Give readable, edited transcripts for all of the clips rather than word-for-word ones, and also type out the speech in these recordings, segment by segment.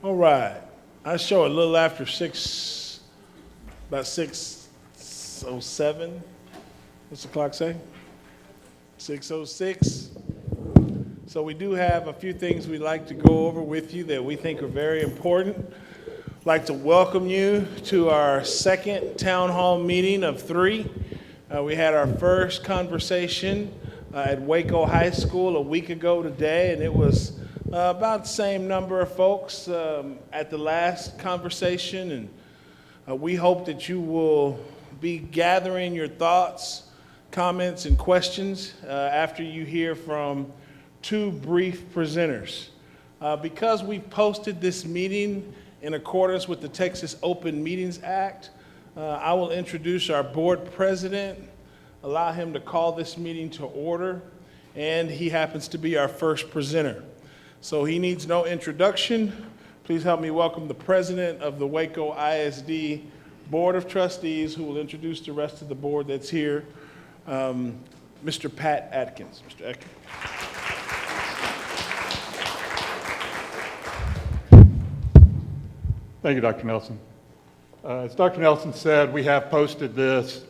All right. I show a little after about 6:07. What's the clock say? 6:06. So we do have a few things we'd like to go over with you that we think are very important. I'd like to welcome you to our second town hall meeting of 3. We had our first conversation at Waco High School a week ago today, and it was about the same number of folks at the last conversation, and we hope that you will be gathering your thoughts, comments, and questions after you hear from 2 brief presenters. Because we posted this meeting in accordance with the Texas Open Meetings Act, I will introduce our board president, allow him to call this meeting to order, and he happens to be our first presenter. So he needs no introduction. Please help me welcome the president of the Waco ISD Board of Trustees, who will introduce the rest of the board that's here, Mr. Pat Atkins. Mr. Atkins. Thank you, Dr. Nelson. As Dr. Nelson said, we have posted this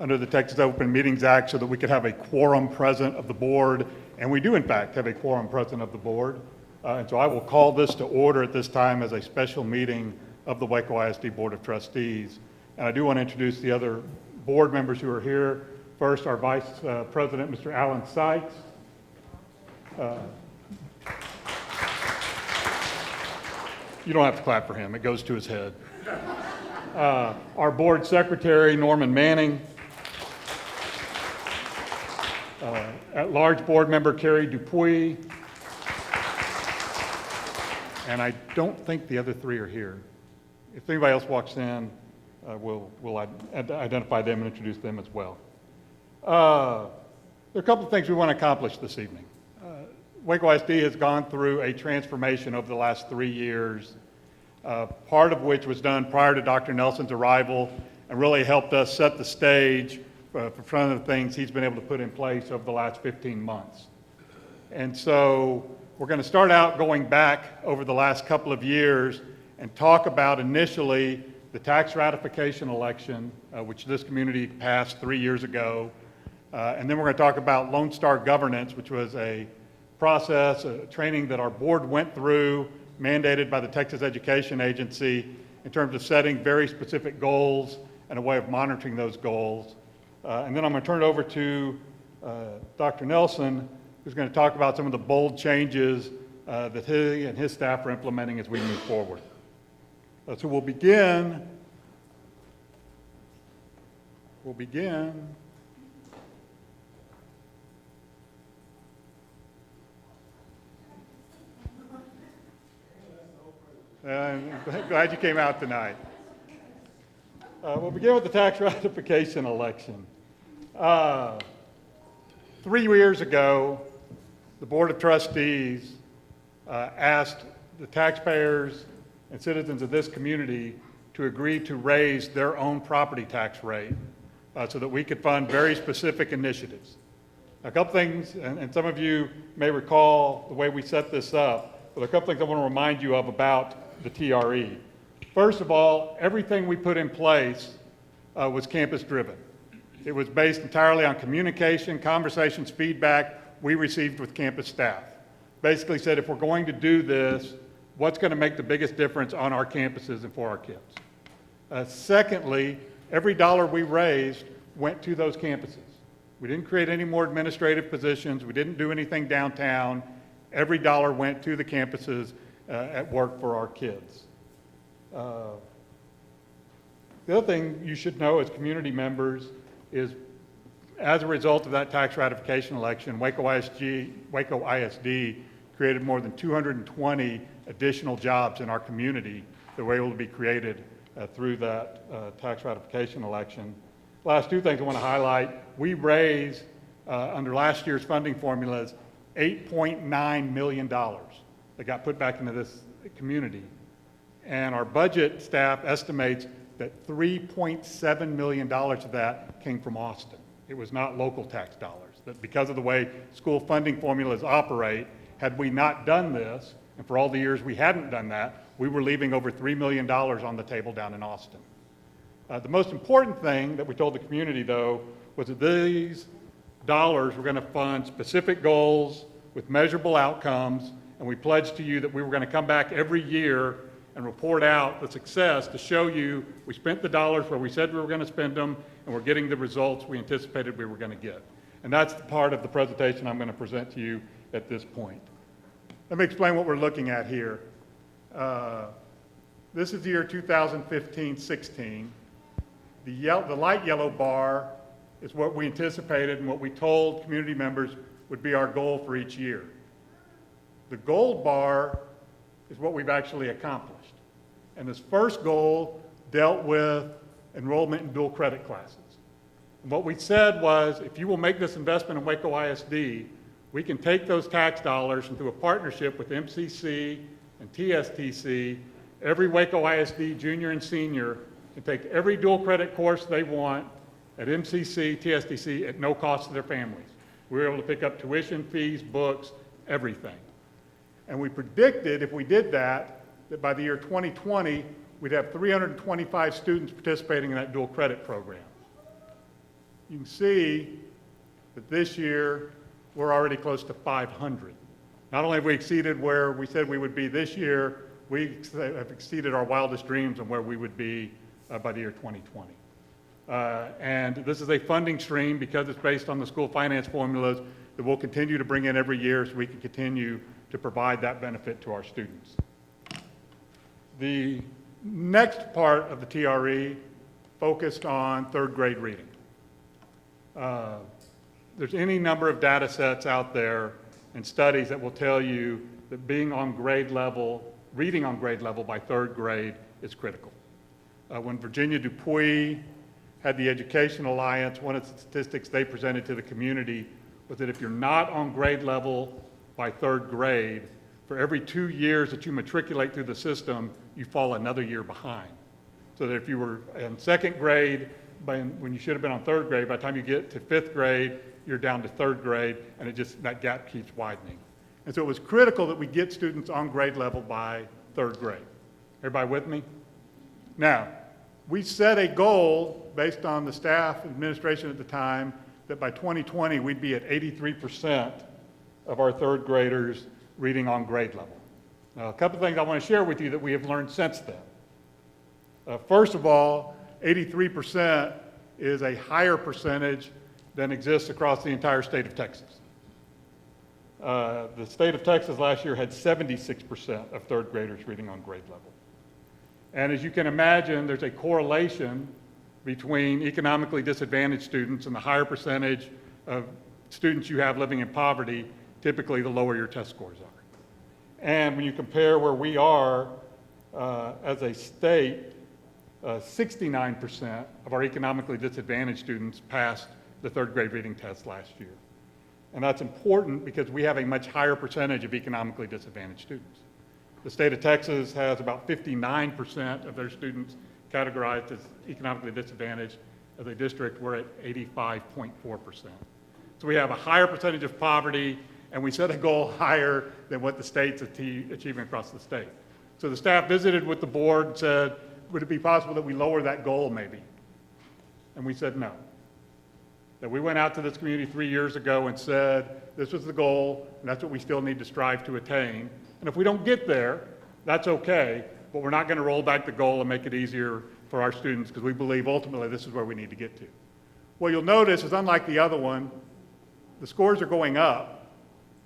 under the Texas Open Meetings Act so that we could have a quorum present of the board, and we do in fact have a quorum present of the board. And so I will call this to order at this time as a special meeting of the Waco ISD Board of Trustees. And I do want to introduce the other board members who are here. First, our Vice President, Mr. Alan Sykes. You don't have to clap for him, it goes to his head. Our Board Secretary, Norman Manning. At-large Board Member, Carrie Dupuy. And I don't think the other 3 are here. If anybody else walks in, we'll identify them and introduce them as well. There are a couple of things we want to accomplish this evening. Waco ISD has gone through a transformation over the last 3 years, part of which was done prior to Dr. Nelson's arrival and really helped us set the stage for some of the things he's been able to put in place over the last 15 months. And so we're going to start out going back over the last couple of years and talk about initially the tax ratification election, which this community passed 3 years ago. And then we're going to talk about Lone Star governance, which was a process, a training that our board went through, mandated by the Texas Education Agency in terms of setting very specific goals and a way of monitoring those goals. And then I'm going to turn it over to Dr. Nelson, who's going to talk about some of the bold changes that he and his staff are implementing as we move forward. So we'll begin. I'm glad you came out tonight. We'll begin with the tax ratification election. 3 years ago, the Board of Trustees asked the taxpayers and citizens of this community to agree to raise their own property tax rate so that we could fund very specific initiatives. A couple things, and some of you may recall the way we set this up, but a couple things I want to remind you of about the TRE. First of all, everything we put in place was campus driven. It was based entirely on communication, conversations, feedback we received with campus staff. Basically said, if we're going to do this, what's going to make the biggest difference on our campuses and for our kids? Secondly, every dollar we raised went to those campuses. We didn't create any more administrative positions. We didn't do anything downtown. Every dollar went to the campuses at work for our kids. The other thing you should know as community members is, as a result of that tax ratification election, Waco ISD created more than 220 additional jobs in our community that were able to be created through that tax ratification election. Last 2 things I want to highlight. We raised, under last year's funding formulas, $8.9 million that got put back into this community. And our budget staff estimates that $3.7 million of that came from Austin. It was not local tax dollars. That because of the way school funding formulas operate, had we not done this, and for all the years we hadn't done that, we were leaving over $3 million on the table down in Austin. The most important thing that we told the community, though, was that these dollars were going to fund specific goals with measurable outcomes, and we pledged to you that we were going to come back every year and report out the success to show you we spent the dollars where we said we were going to spend them, and we're getting the results we anticipated we were going to get. And that's the part of the presentation I'm going to present to you at this point. Let me explain what we're looking at here. This is the year 2015-16. The light yellow bar is what we anticipated and what we told community members would be our goal for each year. The gold bar is what we've actually accomplished. And this first goal dealt with enrollment in dual credit classes. And what we said was, if you will make this investment in Waco ISD, we can take those tax dollars and through a partnership with MCC and TSTC, every Waco ISD junior and senior can take every dual credit course they want at MCC, TSTC at no cost to their families. We were able to pick up tuition, fees, books, everything. And we predicted if we did that by the year 2020, we'd have 325 students participating in that dual credit program. You can see that this year, we're already close to 500. Not only have we exceeded where we said we would be this year, we have exceeded our wildest dreams on where we would be by the year 2020. And this is a funding stream because it's based on the school finance formulas that we'll continue to bring in every year so we can continue to provide that benefit to our students. The next part of the TRE focused on third grade reading. There's any number of data sets out there and studies that will tell you that being on grade level, reading on grade level by third grade is critical. When Virginia Dupuy had the Education Alliance, one of the statistics they presented to the community was that if you're not on grade level by third grade, for every 2 years that you matriculate through the system, you fall another year behind. So that if you were in second grade when you should have been on third grade, by the time you get to fifth grade, you're down to third grade, and that gap keeps widening. And so it was critical that we get students on grade level by third grade. Everybody with me? Now, we set a goal based on the staff administration at the time that by 2020 we'd be at 83% of our third graders reading on grade level. Now, a couple of things I want to share with you that we have learned since then. First of all, 83% is a higher percentage than exists across the entire state of Texas. The state of Texas last year had 76% of third graders reading on grade level. And as you can imagine, there's a correlation between economically disadvantaged students and the higher percentage of students you have living in poverty, typically the lower your test scores are. And when you compare where we are as a state, 69% of our economically disadvantaged students passed the third grade reading test last year. And that's important because we have a much higher percentage of economically disadvantaged students. The state of Texas has about 59% of their students categorized as economically disadvantaged. As a district, we're at 85.4%. So we have a higher percentage of poverty, and we set a goal higher than what the state's achieving across the state. So the staff visited with the board and said, would it be possible that we lower that goal maybe? And we said no. That we went out to this community 3 years ago and said, this was the goal, and that's what we still need to strive to attain. And if we don't get there, that's okay, but we're not going to roll back the goal and make it easier for our students because we believe ultimately this is where we need to get to. What you'll notice is unlike the other one, the scores are going up,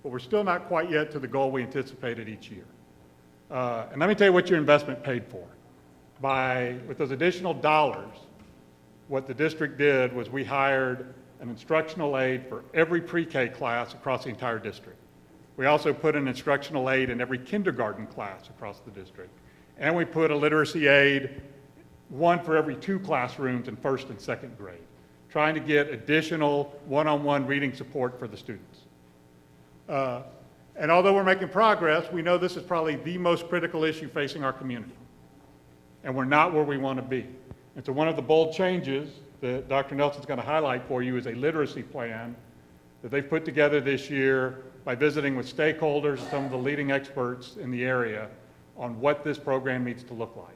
but we're still not quite yet to the goal we anticipated each year. And let me tell you what your investment paid for. With those additional dollars, what the district did was we hired an instructional aide for every pre-K class across the entire district. We also put an instructional aide in every kindergarten class across the district. And we put a literacy aide, one for every 2 classrooms in first and second grade, trying to get additional one-on-one reading support for the students. And although we're making progress, we know this is probably the most critical issue facing our community. And we're not where we want to be. And so one of the bold changes that Dr. Nelson's going to highlight for you is a literacy plan that they've put together this year by visiting with stakeholders and some of the leading experts in the area, on what this program needs to look like.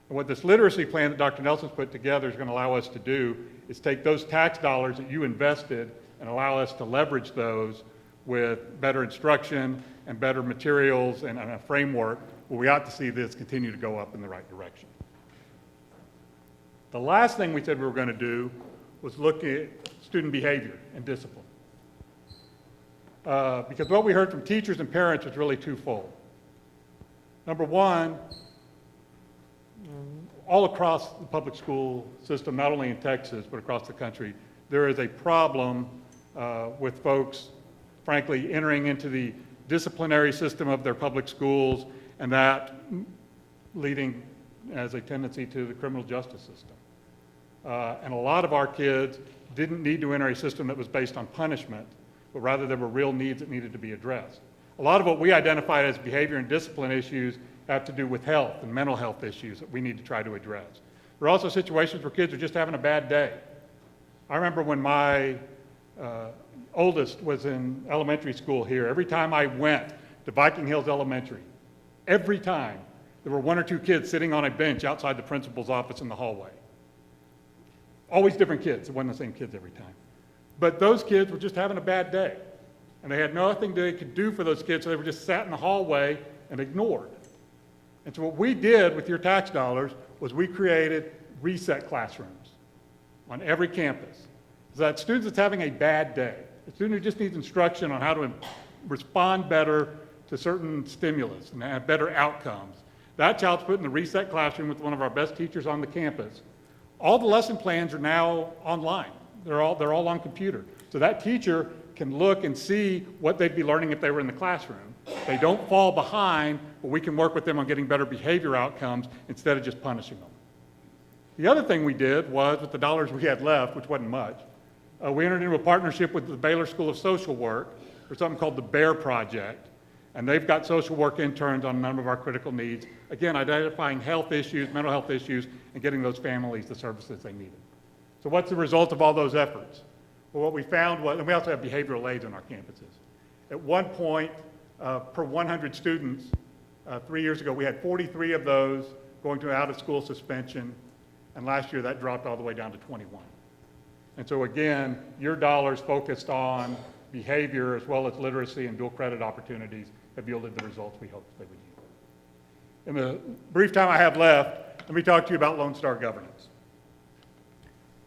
And what this literacy plan that Dr. Nelson's put together is going to allow us to do is take those tax dollars that you invested and allow us to leverage those with better instruction and better materials and a framework where we ought to see this continue to go up in the right direction. The last thing we said we were going to do was look at student behavior and discipline. Because what we heard from teachers and parents was really twofold. Number one, all across the public school system, not only in Texas, but across the country, there is a problem with folks, frankly, entering into the disciplinary system of their public schools, and that leading as a tendency to the criminal justice system. And a lot of our kids didn't need to enter a system that was based on punishment, but rather there were real needs that needed to be addressed. A lot of what we identified as behavior and discipline issues have to do with health and mental health issues that we need to try to address. There are also situations where kids are just having a bad day. I remember when my oldest was in elementary school here, every time I went to Viking Hills Elementary, every time there were one or two kids sitting on a bench outside the principal's office in the hallway. Always different kids, it wasn't the same kids every time. But those kids were just having a bad day. And they had nothing they could do for those kids, so they were just sat in the hallway and ignored. And so what we did with your tax dollars was we created reset classrooms on every campus. So that student that's having a bad day, a student who just needs instruction on how to respond better to certain stimulus and have better outcomes, that child's put in the reset classroom with one of our best teachers on the campus. All the lesson plans are now online. They're all on computer. So that teacher can look and see what they'd be learning if they were in the classroom. They don't fall behind, but we can work with them on getting better behavior outcomes instead of just punishing them. The other thing we did was, with the dollars we had left, which wasn't much, we entered into a partnership with the Baylor School of Social Work for something called the BEAR Project. And they've got social work interns on a number of our critical needs. Again, identifying health issues, mental health issues, and getting those families the services they needed. So what's the result of all those efforts? Well, what we found was, and we also have behavioral aides on our campuses. At one point, per 100 students, 3 years ago, we had 43 of those going to out-of-school suspension, and last year that dropped all the way down to 21. And so again, your dollars focused on behavior as well as literacy and dual credit opportunities have yielded the results we hoped they would yield. In the brief time I have left, let me talk to you about Lone Star governance.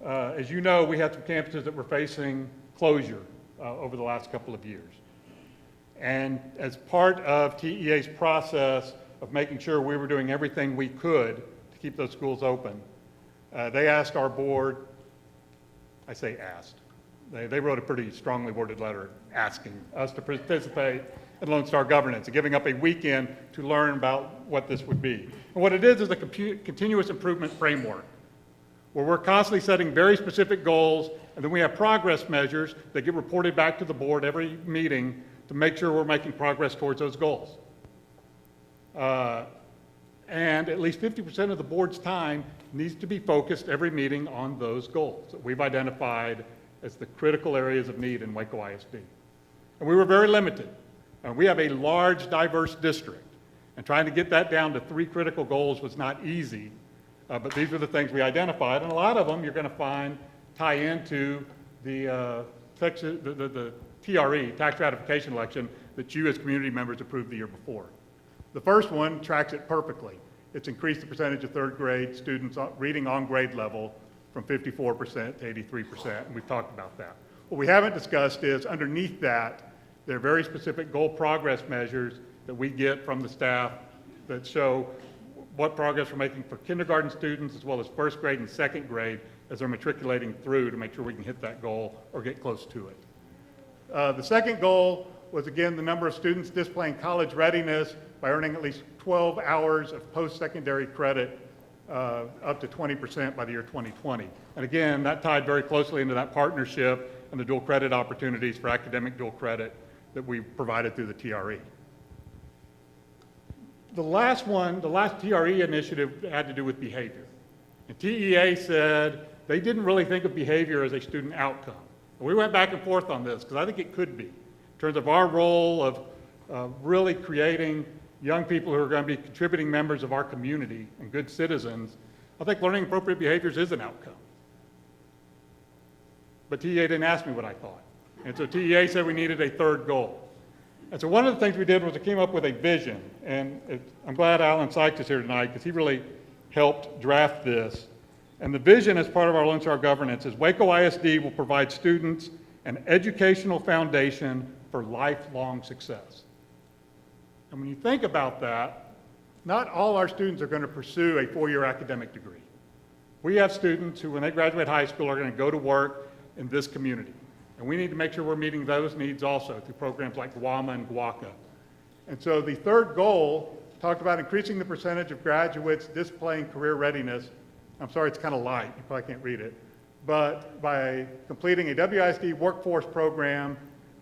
As you know, we had some campuses that were facing closure over the last couple of years. And as part of TEA's process of making sure we were doing everything we could to keep those schools open, they asked our board, I say asked, they wrote a pretty strongly worded letter asking us to participate in Lone Star governance and giving up a weekend to learn about what this would be. And what it is a continuous improvement framework where we're constantly setting very specific goals, and then we have progress measures that get reported back to the board every meeting to make sure we're making progress towards those goals. And at least 50% of the board's time needs to be focused every meeting on those goals that we've identified as the critical areas of need in Waco ISD. And we were very limited. We have a large, diverse district, and trying to get that down to 3 critical goals was not easy, but these are the things we identified, and a lot of them you're going to find tie into the TRE, tax ratification election, that you as community members approved the year before. The first one tracks it perfectly. It's increased the percentage of third grade students reading on grade level from 54% to 83%, and we've talked about that. What we haven't discussed is underneath that, there are very specific goal progress measures that we get from the staff that show what progress we're making for kindergarten students as well as first grade and second grade as they're matriculating through to make sure we can hit that goal or get close to it. The second goal was, again, the number of students displaying college readiness by earning at least 12 hours of post-secondary credit up to 20% by the year 2020. And again, that tied very closely into that partnership and the dual credit opportunities for academic dual credit that we provided through the TRE. The last one, the last TRE initiative had to do with behavior. And TEA said they didn't really think of behavior as a student outcome. And we went back and forth on this because I think it could be in terms of our role of really creating young people who are going to be contributing members of our community and good citizens, I think learning appropriate behaviors is an outcome. But TEA didn't ask me what I thought. And so TEA said we needed a third goal. And so one of the things we did was we came up with a vision. And I'm glad Alan Sykes is here tonight because he really helped draft this. And the vision as part of our Lone Star governance is Waco ISD will provide students an educational foundation for lifelong success. And when you think about that, not all our students are going to pursue a four-year academic degree. We have students who, when they graduate high school, are going to go to work in this community. And we need to make sure we're meeting those needs also through programs like WAMA and Waco. And so the third goal talked about increasing the percentage of graduates displaying career readiness. I'm sorry, it's kind of light, you probably can't read it. But by completing a WISD workforce program,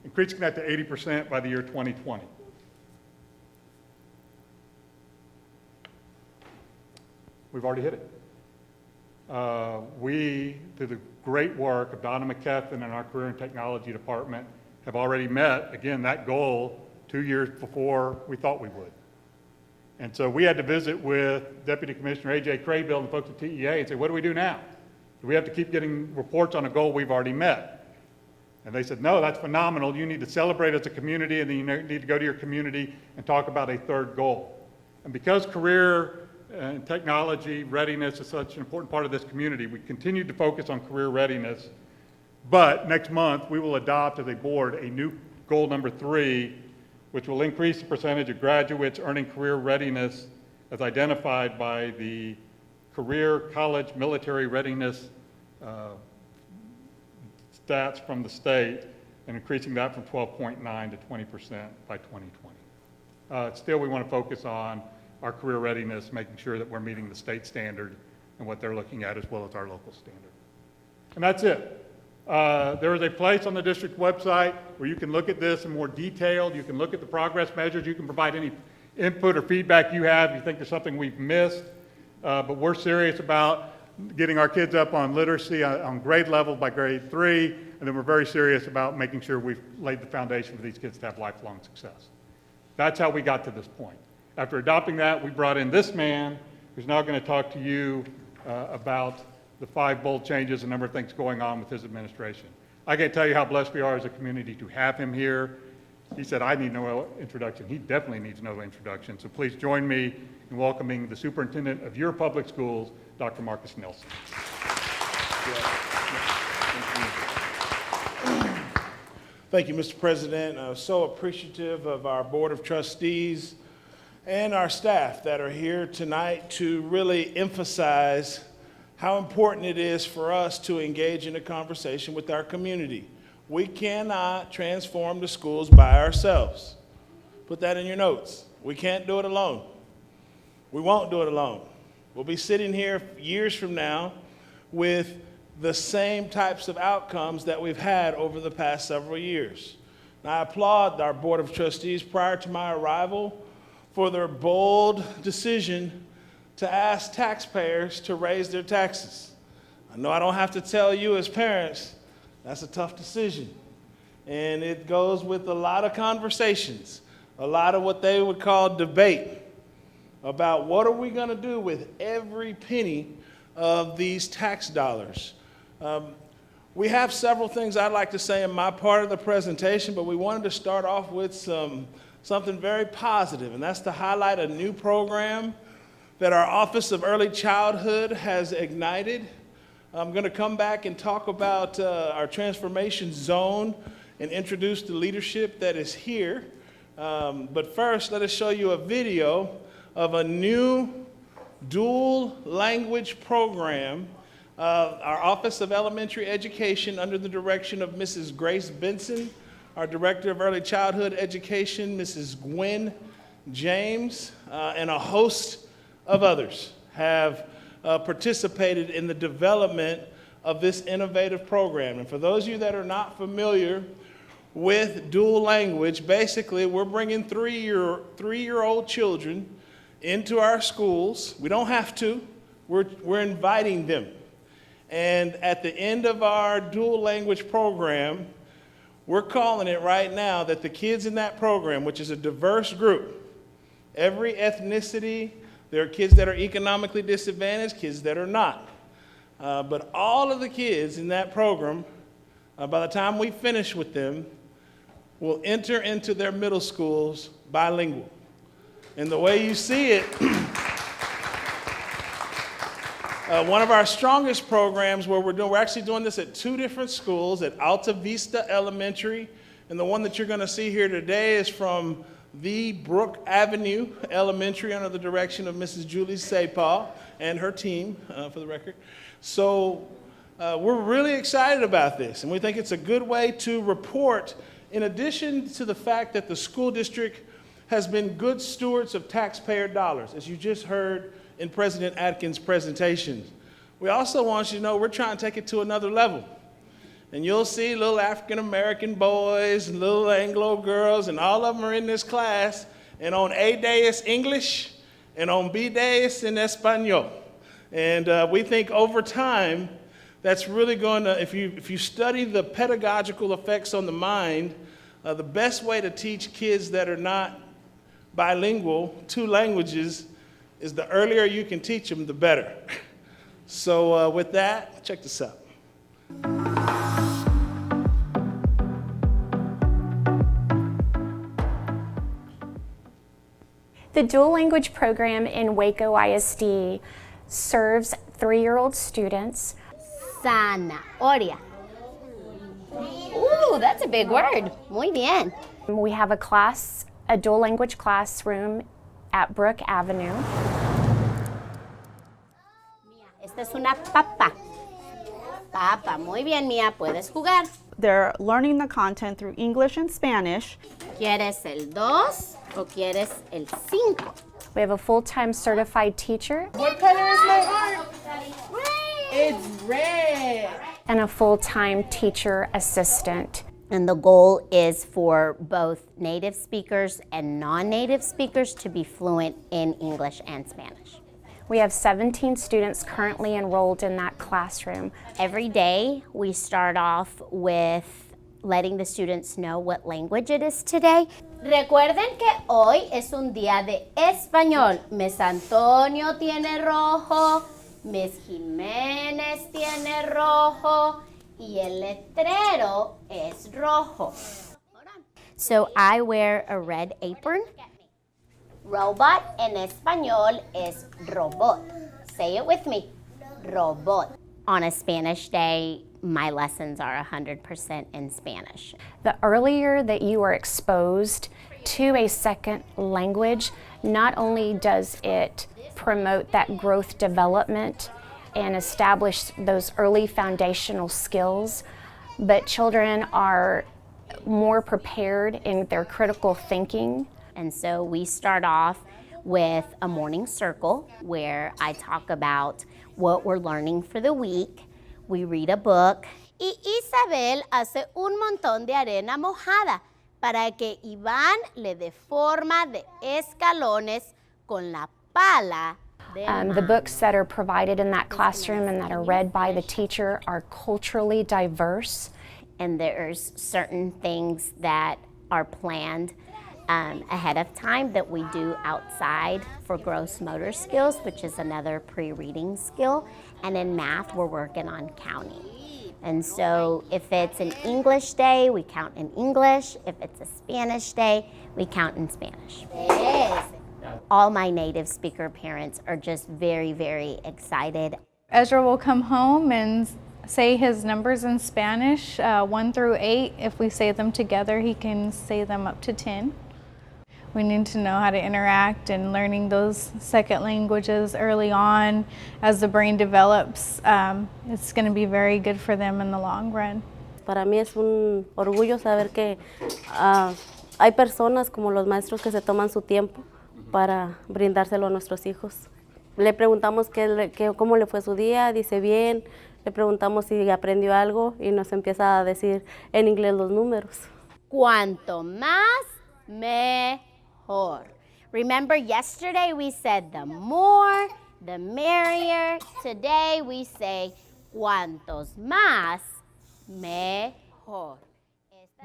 increasing that to 80% by the year 2020. We've already hit it. We, through the great work of Donna McKethan and our Career and Technology Department, have already met, again, that goal 2 years before we thought we would. And so we had to visit with Deputy Commissioner A.J. Craybill and folks at TEA and say, what do we do now? Do we have to keep getting reports on a goal we've already met? And they said, no, that's phenomenal. You need to celebrate as a community, and then you need to go to your community and talk about a third goal. And because career and technology readiness is such an important part of this community, we continue to focus on career readiness. But next month, we will adopt as a board a new goal number 3, which will increase the percentage of graduates earning career readiness as identified by the Career College Military Readiness stats from the state, and increasing that from 12.9 to 20% by 2020. Still, we want to focus on our career readiness, making sure that we're meeting the state standard and what they're looking at as well as our local standard. And that's it. There is a place on the district website where you can look at this in more detail. You can look at the progress measures. You can provide any input or feedback you have if you think there's something we've missed. But we're serious about getting our kids up on literacy on grade level by grade 3, and then we're very serious about making sure we've laid the foundation for these kids to have lifelong success. That's how we got to this point. After adopting that, we brought in this man who's now going to talk to you about the 5 bold changes, a number of things going on with his administration. I can't tell you how blessed we are as a community to have him here. He said, I need no introduction. He definitely needs no introduction. So please join me in welcoming the superintendent of your public schools, Dr. Marcus Nelson. Thank you, Mr. President. I'm so appreciative of our Board of Trustees and our staff that are here tonight to really emphasize how important it is for us to engage in a conversation with our community. We cannot transform the schools by ourselves. Put that in your notes. We can't do it alone. We won't do it alone. We'll be sitting here years from now with the same types of outcomes that we've had over the past several years. Now, I applaud our Board of Trustees prior to my arrival for their bold decision to ask taxpayers to raise their taxes. I know I don't have to tell you as parents, that's a tough decision. And it goes with a lot of conversations, a lot of what they would call debate about what are we going to do with every penny of these tax dollars. We have several things I'd like to say in my part of the presentation, but we wanted to start off with something very positive, and that's to highlight a new program that our Office of Early Childhood has ignited. I'm going to come back and talk about our transformation zone and introduce the leadership that is here. But first, let us show you a video of a new dual language program. Our Office of Elementary Education, under the direction of Mrs. Grace Benson, our Director of Early Childhood Education, Mrs. Gwen James, and a host of others have participated in the development of this innovative program. And for those of you that are not familiar with dual language, basically we're bringing three-year-old children into our schools. We don't have to. We're inviting them. And at the end of our dual language program, we're calling it right now that the kids in that program, which is a diverse group, every ethnicity. There are kids that are economically disadvantaged, kids that are not. But all of the kids in that program, by the time we finish with them, will enter into their middle schools bilingual. And the way you see it, one of our strongest programs where we're actually doing this at 2 different schools, at Alta Vista Elementary, and the one that you're going to see here today is from the Brook Avenue Elementary under the direction of Mrs. Julie Sapal and her team, for the record. So we're really excited about this, and we think it's a good way to report, in addition to the fact that the school district has been good stewards of taxpayer dollars, as you just heard in President Atkins' presentation. We also want you to know we're trying to take it to another level. And you'll see little African-American boys and little Anglo girls, and all of them are in this class, and on A day it's English, and on B day it's in Espanol. And we think over time, that's really going to, if you study the pedagogical effects on the mind, the best way to teach kids that are not bilingual, 2 languages, is the earlier you can teach them, the better. So with that, check this out. The dual language program in Waco ISD serves 3-year-old students. Zanahoria. Ooh, that's a big word. Muy bien. We have a dual language classroom at Brook Avenue. Esta es una papa. Papa. Muy bien, Mía. Puedes jugar. They're learning the content through English and Spanish. ¿Quieres el 2 o quieres el 5? We have a full-time certified teacher. What color is my heart? It's red. And a full-time teacher assistant. And the goal is for both native speakers and non-native speakers to be fluent in English and Spanish. We have 17 students currently enrolled in that classroom. Every day we start off with letting the students know what language it is today. Recuerden que hoy es un día de español. Miss Antonio tiene rojo, Miss Jiménez tiene rojo, y el letrero es rojo. So I wear a red apron. Robot en español es robot. Say it with me. Robot. On a Spanish day, my lessons are 100% in Spanish. The earlier that you are exposed to a second language, not only does it promote that growth development and establish those early foundational skills, but children are more prepared in their critical thinking. And so we start off with a morning circle where I talk about what we're learning for the week. We read a book. Y Isabel hace un montón de arena mojada para que Iván le dé forma de escalones con la pala. The books that are provided in that classroom and that are read by the teacher are culturally diverse. And there's certain things that are planned ahead of time that we do outside for gross motor skills, which is another pre-reading skill. And in math, we're working on counting. And so if it's an English day, we count in English. If it's a Spanish day, we count in Spanish. Yes. All my native speaker parents are just very, very excited. Ezra will come home and say his numbers in Spanish, 1 through 8. If we say them together, he can say them up to 10. We need to know how to interact, and learning those second languages early on as the brain develops, it's going to be very good for them in the long run. Para mí es un orgullo saber que hay personas como los maestros que se toman su tiempo para brindárselo a nuestros hijos. Le preguntamos cómo le fue su día, dice bien, le preguntamos si aprendió algo y nos empieza a decir en inglés los números. Cuanto más, mejor. Remember yesterday we said the more, the merrier. Today we say cuantos más, mejor.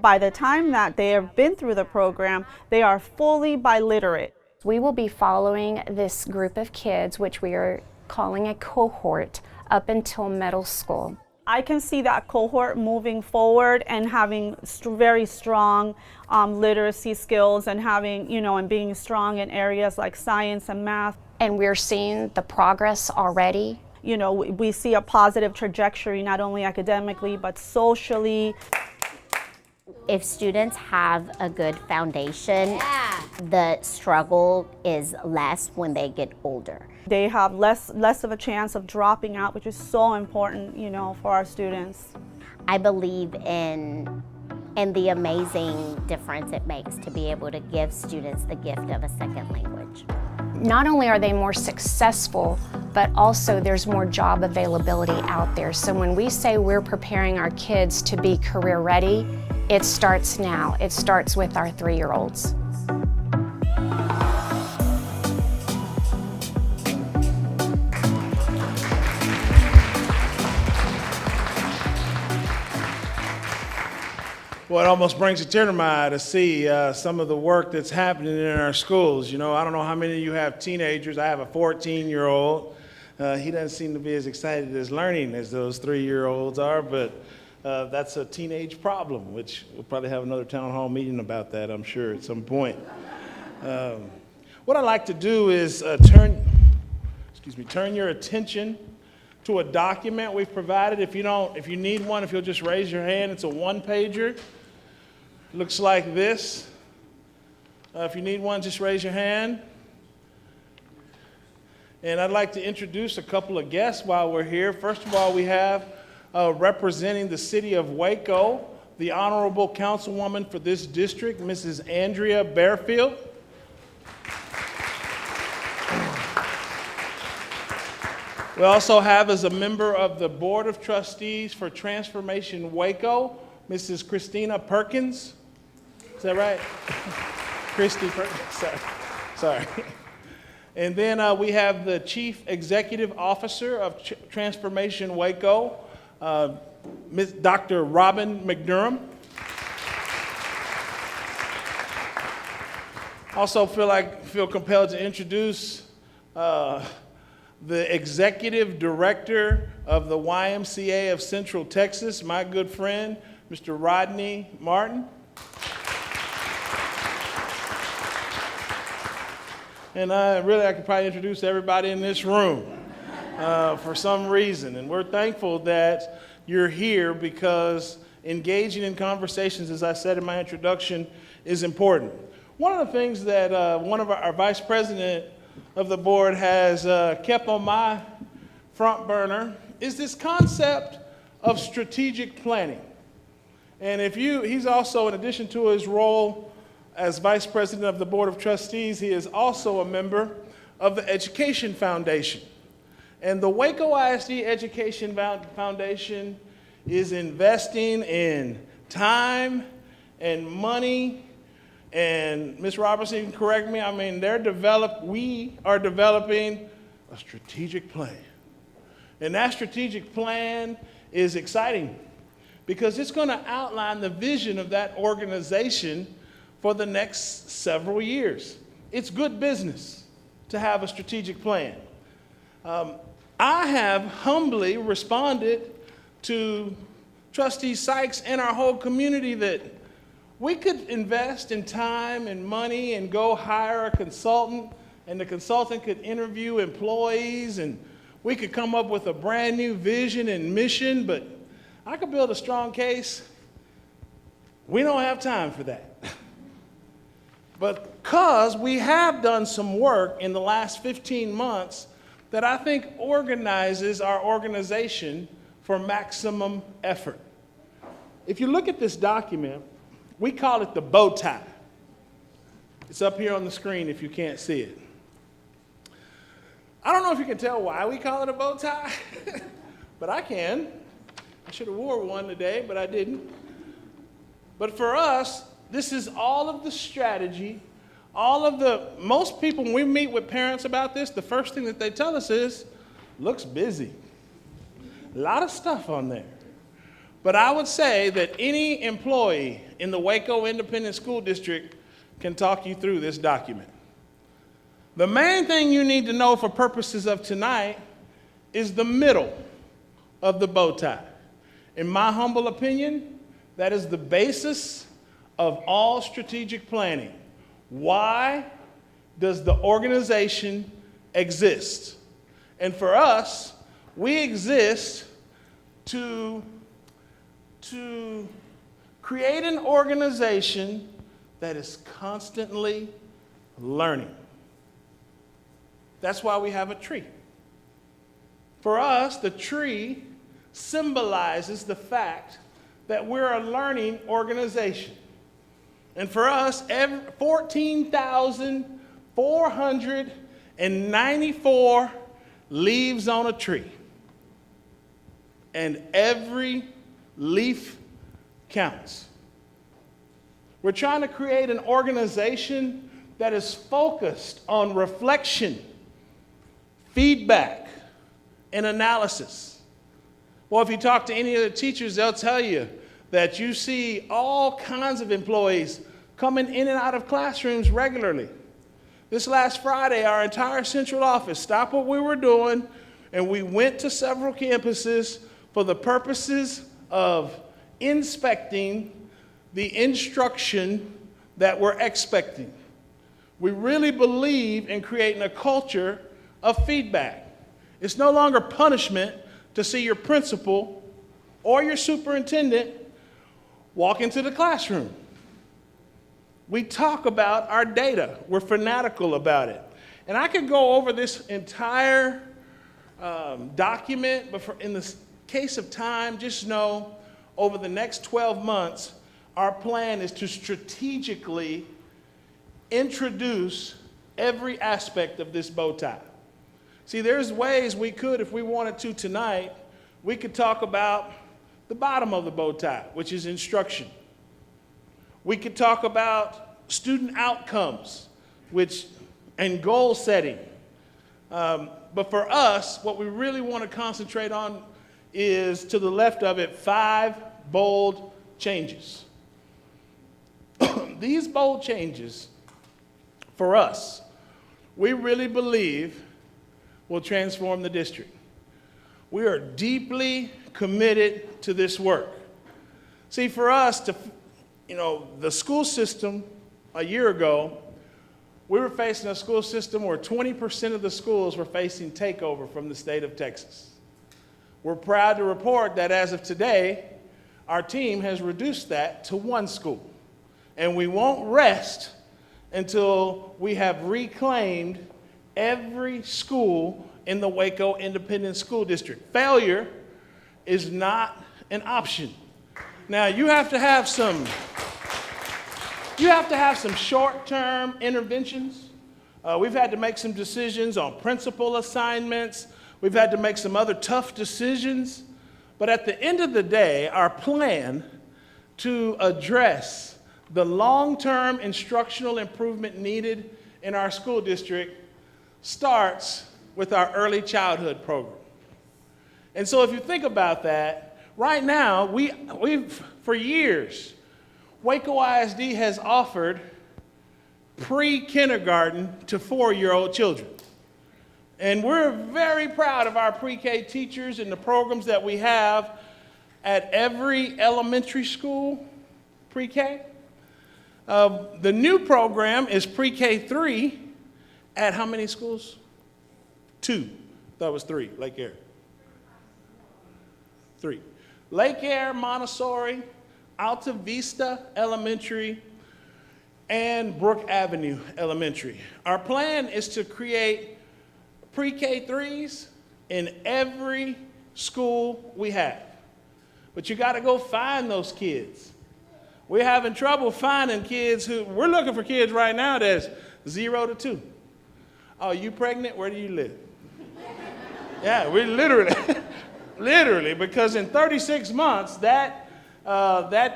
By the time that they have been through the program, they are fully biliterate. We will be following this group of kids, which we are calling a cohort, up until middle school. I can see that cohort moving forward and having very strong literacy skills and having, and being strong in areas like science and math. And we're seeing the progress already. We see a positive trajectory, not only academically, but socially. If students have a good foundation, the struggle is less when they get older. They have less of a chance of dropping out, which is so important, for our students. I believe in the amazing difference it makes to be able to give students the gift of a second language. Not only are they more successful, but also there's more job availability out there. So when we say we're preparing our kids to be career ready, it starts now. It starts with our 3-year-olds. Well, it almost brings a tear to my eye to see some of the work that's happening in our schools. I don't know how many of you have teenagers. I have a 14-year-old. He doesn't seem to be as excited as learning as those 3-year-olds are, but that's a teenage problem, which we'll probably have another town hall meeting about that, I'm sure, at some point. What I'd like to do is turn your attention to a document we've provided. If you need one, if you'll just raise your hand, it's a one-pager. Looks like this. If you need one, just raise your hand. And I'd like to introduce a couple of guests while we're here. First of all, we have representing the city of Waco, the Honorable Councilwoman for this district, Mrs. Andrea Bearfield. We also have as a member of the Board of Trustees for Transformation Waco, Mrs. Christina Perkins. Is that right? Christy Perkins, sorry. And then we have the Chief Executive Officer of Transformation Waco, Ms. Dr. Robin McDurham. Also feel compelled to introduce the Executive Director of the YMCA of Central Texas, my good friend, Mr. Rodney Martin. And I could probably introduce everybody in this room for some reason. And we're thankful that you're here because engaging in conversations, as I said in my introduction, is important. One of the things that our vice president of the board has kept on my front burner is this concept of strategic planning. And he's also, in addition to his role as vice president of the Board of Trustees, he is also a member of the Education Foundation. And the Waco ISD Education Foundation is investing in time and money. And Ms. Robertson, you can correct me, we are developing a strategic plan. And that strategic plan is exciting because it's going to outline the vision of that organization for the next several years. It's good business to have a strategic plan. I have humbly responded to Trustee Sykes and our whole community that we could invest in time and money and go hire a consultant, and the consultant could interview employees, and we could come up with a brand new vision and mission, but I could build a strong case. We don't have time for that. But because we have done some work in the last 15 months that I think organizes our organization for maximum effort. If you look at this document, we call it the bow tie. It's up here on the screen if you can't see it. I don't know if you can tell why we call it a bow tie, but I can. I should have wore one today, but I didn't. But for us, this is all of the strategy, most people, when we meet with parents about this, the first thing that they tell us is, looks busy. A lot of stuff on there. But I would say that any employee in the Waco Independent School District can talk you through this document. The main thing you need to know for purposes of tonight is the middle of the bow tie. In my humble opinion, that is the basis of all strategic planning. Why does the organization exist? And for us, we exist to create an organization that is constantly learning. That's why we have a tree. For us, the tree symbolizes the fact that we're a learning organization. And for us, 14,494 leaves on a tree. And every leaf counts. We're trying to create an organization that is focused on reflection, feedback, and analysis. Well, if you talk to any of the teachers, they'll tell you that you see all kinds of employees coming in and out of classrooms regularly. This last Friday, our entire central office stopped what we were doing, and we went to several campuses for the purposes of inspecting the instruction that we're expecting. We really believe in creating a culture of feedback. It's no longer punishment to see your principal or your superintendent walk into the classroom. We talk about our data. We're fanatical about it. And I could go over this entire document, but in the case of time, just know over the next 12 months, our plan is to strategically introduce every aspect of this bow tie. See, there's ways we could, if we wanted to tonight, we could talk about the bottom of the bow tie, which is instruction. We could talk about student outcomes, and goal setting. But for us, what we really want to concentrate on is, to the left of it, 5 bold changes. These bold changes, for us, we really believe will transform the district. We are deeply committed to this work. See, for us, the school system, a year ago, we were facing a school system where 20% of the schools were facing takeover from the state of Texas. We're proud to report that as of today, our team has reduced that to 1 school. And we won't rest until we have reclaimed every school in the Waco Independent School District. Failure is not an option. Now, you have to have some short-term interventions. We've had to make some decisions on principal assignments. We've had to make some other tough decisions. But at the end of the day, our plan to address the long-term instructional improvement needed in our school district starts with our early childhood program. And so if you think about that, right now, we've for years, Waco ISD has offered pre-kindergarten to 4-year-old children. And we're very proud of our pre-K teachers and the programs that we have at every elementary school, pre-K. The new program is pre-K 3 at how many schools? 2. That was 3, Lake Air. 3. Lake Air, Montessori, Alta Vista Elementary, and Brook Avenue Elementary. Our plan is to create pre-K 3s in every school we have. But you got to go find those kids. We're having trouble finding kids we're looking for kids right now that's 0 to 2. Oh, you pregnant? Where do you live? Yeah, we literally, because in 36 months, that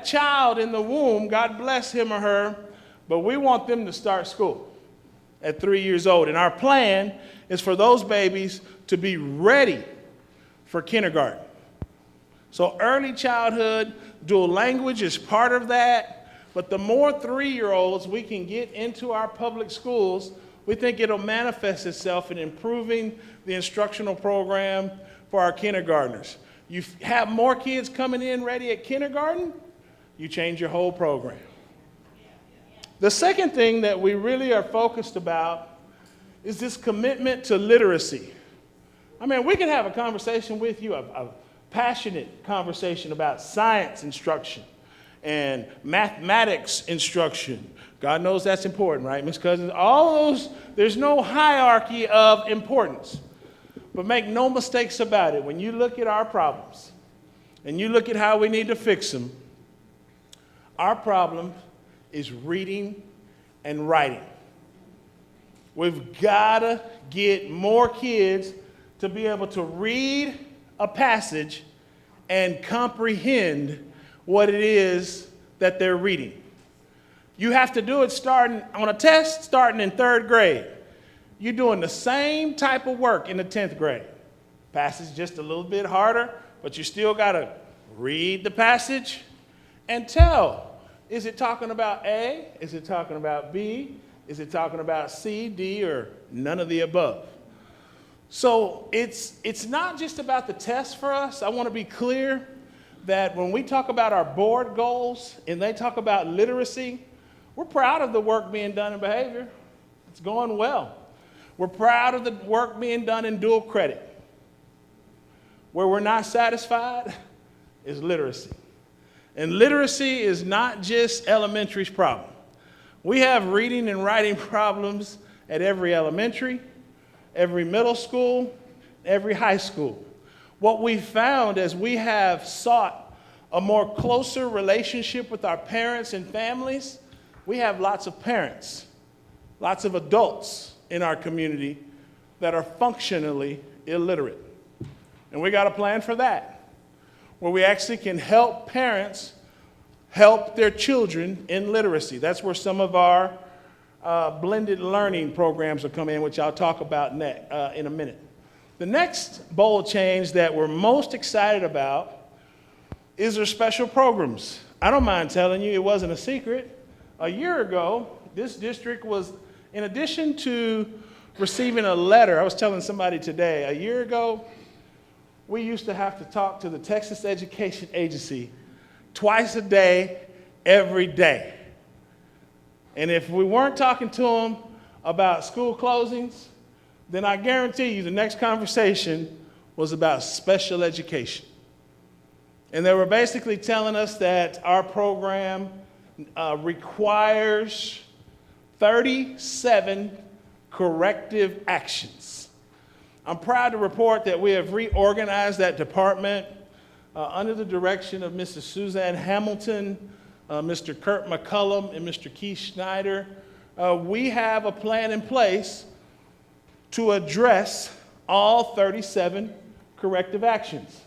child in the womb, God bless him or her, but we want them to start school at 3 years old. And our plan is for those babies to be ready for kindergarten. So early childhood, dual language is part of that, but the more 3-year-olds we can get into our public schools, we think it'll manifest itself in improving the instructional program for our kindergartners. You have more kids coming in ready at kindergarten, you change your whole program. The second thing that we really are focused about is this commitment to literacy. I mean, we can have a conversation with you, a passionate conversation about science instruction and mathematics instruction. God knows that's important, right, Ms. Cousins? All those, there's no hierarchy of importance. But make no mistakes about it. When you look at our problems and you look at how we need to fix them, our problem is reading and writing. We've got to get more kids to be able to read a passage and comprehend what it is that they're reading. You have to do it starting on a test starting in 3rd grade. You're doing the same type of work in the 10th grade. Passage just a little bit harder, but you still got to read the passage and tell. Is it talking about A? Is it talking about B? Is it talking about C, D, or none of the above? So it's not just about the test for us. I want to be clear that when we talk about our board goals and they talk about literacy, we're proud of the work being done in behavior. It's going well. We're proud of the work being done in dual credit. Where we're not satisfied is literacy. And literacy is not just elementary's problem. We have reading and writing problems at every elementary, every middle school, every high school. What we found as we have sought a more closer relationship with our parents and families, we have lots of parents, lots of adults in our community that are functionally illiterate. And we got a plan for that, where we actually can help parents help their children in literacy. That's where some of our blended learning programs will come in, which I'll talk about in a minute. The next bold change that we're most excited about is our special programs. I don't mind telling you, it wasn't a secret. A year ago, this district was, in addition to receiving a letter, I was telling somebody today, a year ago, we used to have to talk to the Texas Education Agency twice a day, every day. And if we weren't talking to them about school closings, then I guarantee you the next conversation was about special education. And they were basically telling us that our program requires 37 corrective actions. I'm proud to report that we have reorganized that department under the direction of Mrs. Suzanne Hamilton, Mr. Kurt McCullum, and Mr. Keith Schneider. We have a plan in place to address all 37 corrective actions.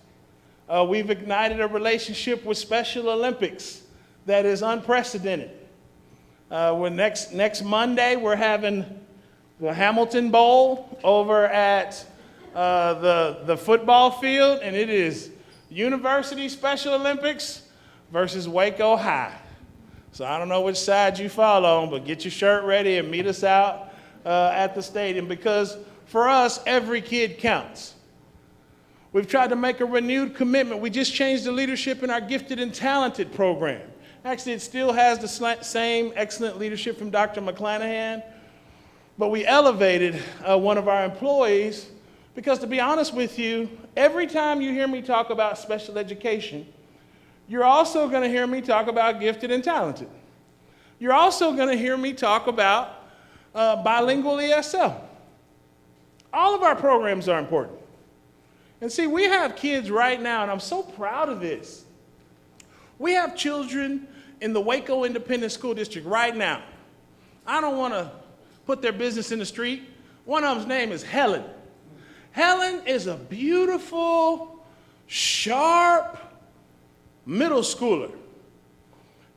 We've ignited a relationship with Special Olympics that is unprecedented. Next Monday, we're having the Hamilton Bowl over at the football field, and it is University Special Olympics versus Waco High. So I don't know which side you fall on, but get your shirt ready and meet us out at the stadium, because for us, every kid counts. We've tried to make a renewed commitment. We just changed the leadership in our gifted and talented program. Actually, it still has the same excellent leadership from Dr. McClanahan, but we elevated one of our employees because, to be honest with you, every time you hear me talk about special education, you're also going to hear me talk about gifted and talented. You're also going to hear me talk about bilingual ESL. All of our programs are important. And see, we have kids right now, and I'm so proud of this. We have children in the Waco Independent School District right now. I don't want to put their business in the street. One of them's name is Helen. Helen is a beautiful, sharp middle schooler.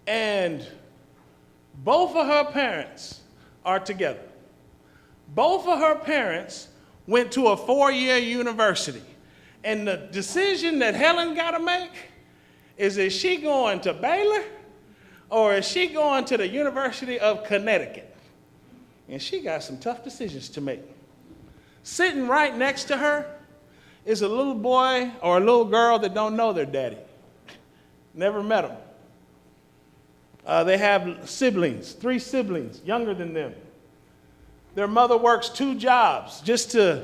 And both of her parents are together. Both of her parents went to a 4-year university. And the decision that Helen got to make is she going to Baylor or is she going to the University of Connecticut? and she got some tough decisions to make. Sitting right next to her is a little boy or a little girl that don't know their daddy. Never met them. They have siblings, 3 siblings, younger than them. Their mother works 2 jobs just to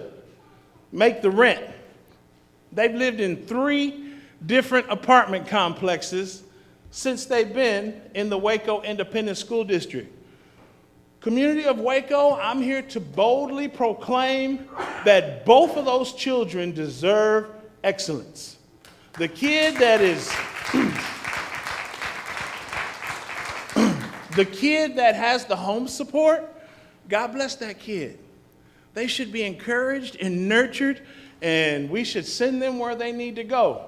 make the rent. They've lived in 3 different apartment complexes since they've been in the Waco Independent School District. Community of Waco, I'm here to boldly proclaim that both of those children deserve excellence. The kid that is the kid that has the home support, God bless that kid. They should be encouraged and nurtured, and we should send them where they need to go.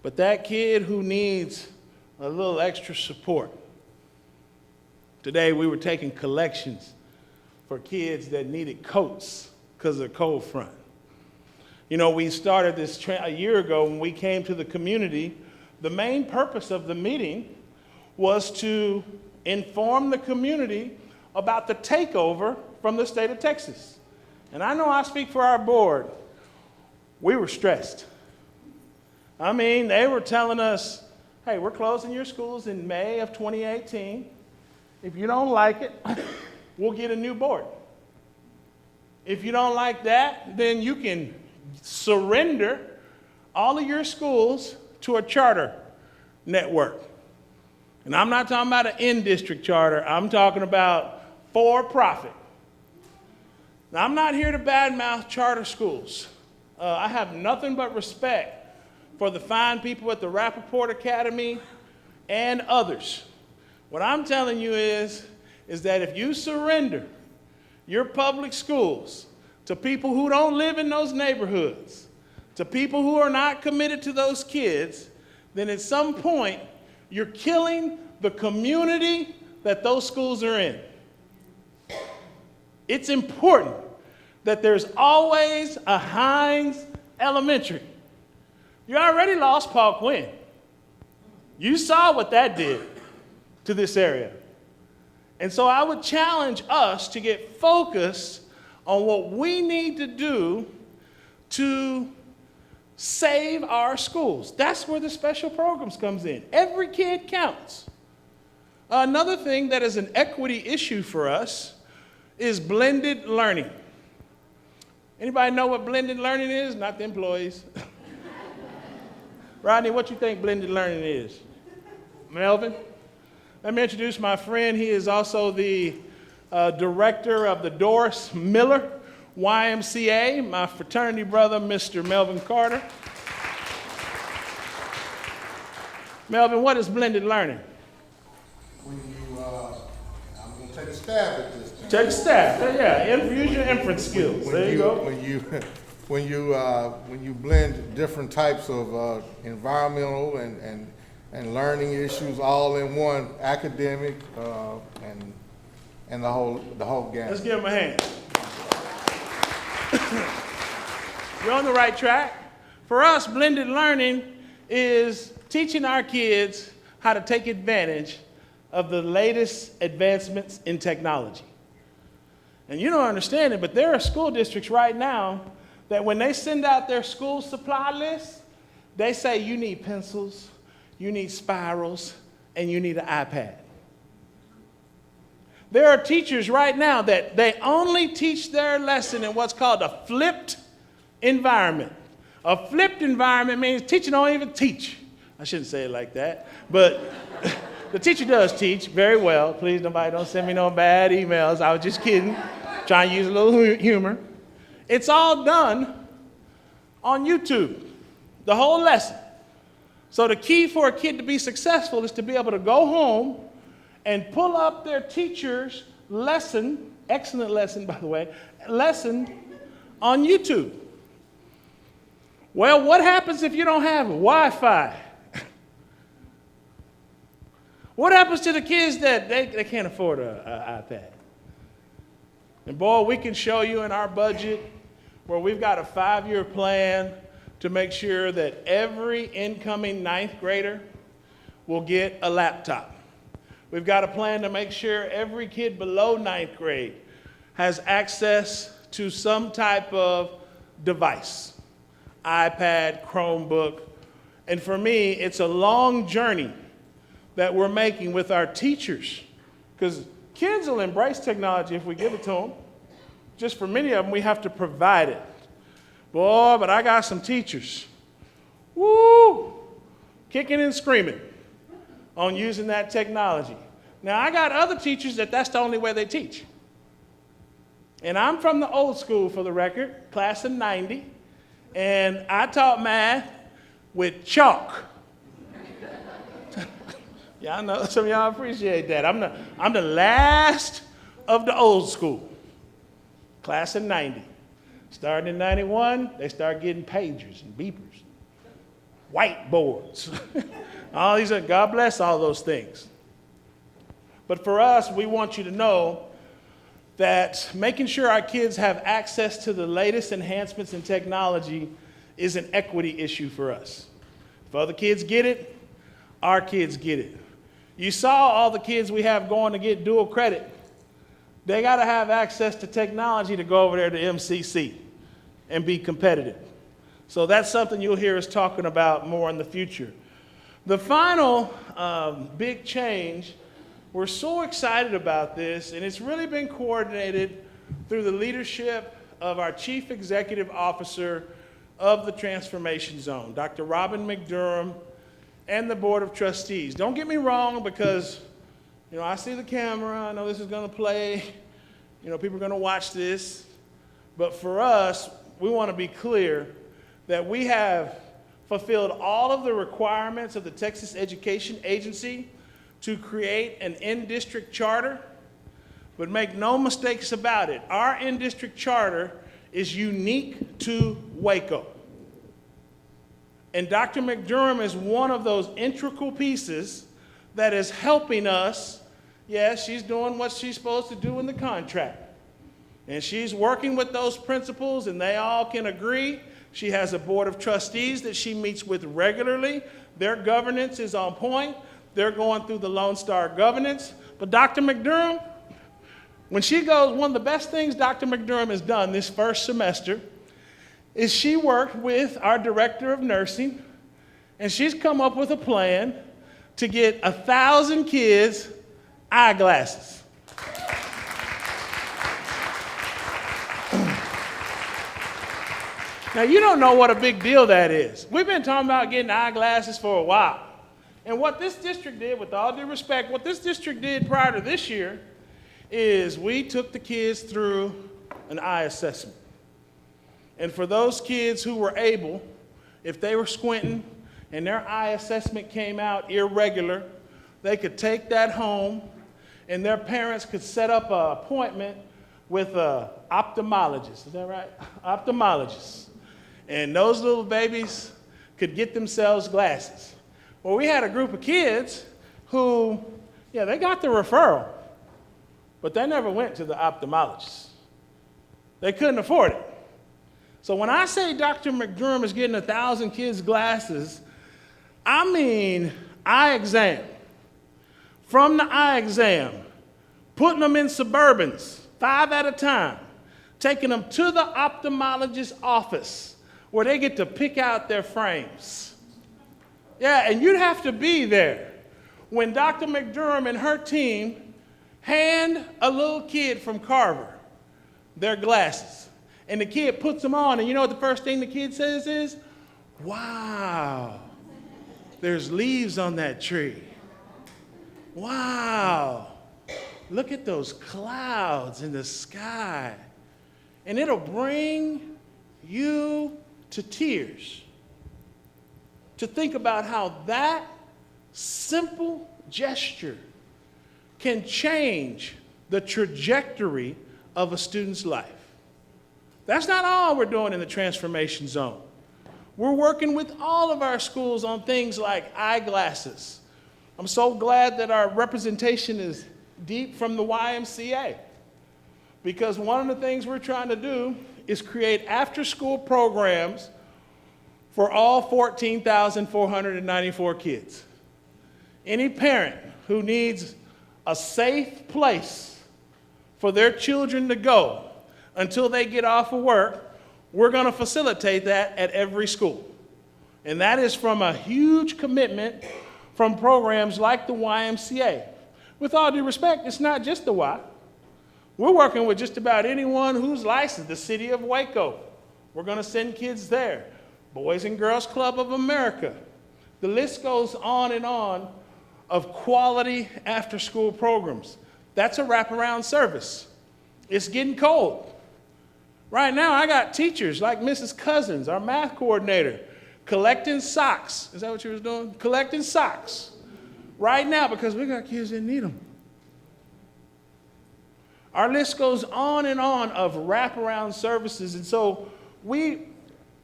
But that kid who needs a little extra support. Today we were taking collections for kids that needed coats because of the cold front. You know, we started this a year ago when we came to the community. The main purpose of the meeting was to inform the community about the takeover from the state of Texas. And I know I speak for our board. We were stressed. I mean, they were telling us, hey, we're closing your schools in May of 2018. If you don't like it, we'll get a new board. If you don't like that, then you can surrender all of your schools to a charter network. And I'm not talking about an in-district charter. I'm talking about for-profit. Now, I'm not here to badmouth charter schools. I have nothing but respect for the fine people at the Rappaport Academy and others. What I'm telling you is that if you surrender your public schools to people who don't live in those neighborhoods, to people who are not committed to those kids, then at some point, you're killing the community that those schools are in. It's important that there's always a Hines Elementary. You already lost Paul Quinn. You saw what that did to this area. And so I would challenge us to get focused on what we need to do to save our schools. That's where the special programs comes in. Every kid counts. Another thing that is an equity issue for us is blended learning. Anybody know what blended learning is? Not the employees. Rodney, what you think blended learning is? Melvin? Let me introduce my friend. He is also the director of the Doris Miller YMCA, my fraternity brother, Mr. Melvin Carter. Melvin, what is blended learning? When you, I'm going to take a stab at this. Take a stab, yeah, use your inference skills. There you go. When you blend different types of environmental and learning issues all in one, academic and the whole gamut. Let's give him a hand. You're on the right track. For us, blended learning is teaching our kids how to take advantage of the latest advancements in technology. And you don't understand it, but there are school districts right now that when they send out their school supply list, they say you need pencils, you need spirals, and you need an iPad. There are teachers right now that they only teach their lesson in what's called a flipped environment. A flipped environment means teacher don't even teach. I shouldn't say it like that, but the teacher does teach very well. Please, nobody don't send me no bad emails. I was just kidding, trying to use a little humor. It's all done on YouTube, the whole lesson. So the key for a kid to be successful is to be able to go home and pull up their teacher's lesson, excellent lesson, by the way, lesson on YouTube. Well, what happens if you don't have Wi-Fi? What happens to the kids that they can't afford an iPad? And boy, we can show you in our budget where we've got a 5-year plan to make sure that every incoming 9th grader will get a laptop. We've got a plan to make sure every kid below 9th grade has access to some type of device, iPad, Chromebook. And for me, it's a long journey that we're making with our teachers, because kids will embrace technology if we give it to them. Just for many of them, we have to provide it. Boy, but I got some teachers, woo, kicking and screaming on using that technology. Now, I got other teachers that's the only way they teach. And I'm from the old school, for the record, class of 90, and I taught math with chalk. Yeah, I know some of y'all appreciate that. I'm the last of the old school, class of 90. Starting in 91, they start getting pagers and beepers, whiteboards. All these, God bless all those things. But for us, we want you to know that making sure our kids have access to the latest enhancements in technology is an equity issue for us. If other kids get it, our kids get it. You saw all the kids we have going to get dual credit. They got to have access to technology to go over there to MCC and be competitive. So that's something you'll hear us talking about more in the future. The final big change, we're so excited about this, and it's really been coordinated through the leadership of our Chief Executive Officer of the Transformation Zone, Dr. Robin McDurham, and the Board of Trustees. Don't get me wrong, because I see the camera, I know this is going to play, people are going to watch this, but for us, we want to be clear that we have fulfilled all of the requirements of the Texas Education Agency to create an in-district charter, but make no mistakes about it. Our in-district charter is unique to Waco. And Dr. McDurham is one of those integral pieces that is helping us. Yes, she's doing what she's supposed to do in the contract. And she's working with those principals, and they all can agree. She has a board of trustees that she meets with regularly. Their governance is on point. They're going through the Lone Star governance. But Dr. McDurham, when she goes, one of the best things Dr. McDurham has done this first semester is she worked with our director of nursing, and she's come up with a plan to get 1,000 kids eyeglasses. Now, you don't know what a big deal that is. We've been talking about getting eyeglasses for a while. And what this district did, with all due respect, what this district did prior to this year is we took the kids through an eye assessment. And for those kids who were able, if they were squinting and their eye assessment came out irregular, they could take that home and their parents could set up an appointment with an ophthalmologist. Is that right? Ophthalmologist. And those little babies could get themselves glasses. Well, we had a group of kids who, they got the referral, but they never went to the ophthalmologist. They couldn't afford it. So when I say Dr. McDurham is getting 1,000 kids glasses, I mean eye exam. From the eye exam, putting them in Suburbans, 5 at a time, taking them to the ophthalmologist's office where they get to pick out their frames. Yeah, and you'd have to be there when Dr. McDurham and her team hand a little kid from Carver their glasses. And the kid puts them on, and you know what the first thing the kid says is, "Wow, there's leaves on that tree. Wow, look at those clouds in the sky." And it'll bring you to tears to think about how that simple gesture can change the trajectory of a student's life. That's not all we're doing in the Transformation Zone. We're working with all of our schools on things like eyeglasses. I'm so glad that our representation is deep from the YMCA, because one of the things we're trying to do is create after-school programs for all 14,494 kids. Any parent who needs a safe place for their children to go until they get off of work, we're going to facilitate that at every school. And that is from a huge commitment from programs like the YMCA. With all due respect, it's not just the Y. We're working with just about anyone who's licensed, the city of Waco. We're going to send kids there. Boys and Girls Club of America. The list goes on and on of quality after-school programs. That's a wraparound service. It's getting cold. Right now, I got teachers like Mrs. Cousins, our math coordinator, collecting socks. Is that what you was doing? Collecting socks. Right now, because we got kids that need them. Our list goes on and on of wraparound services. And so we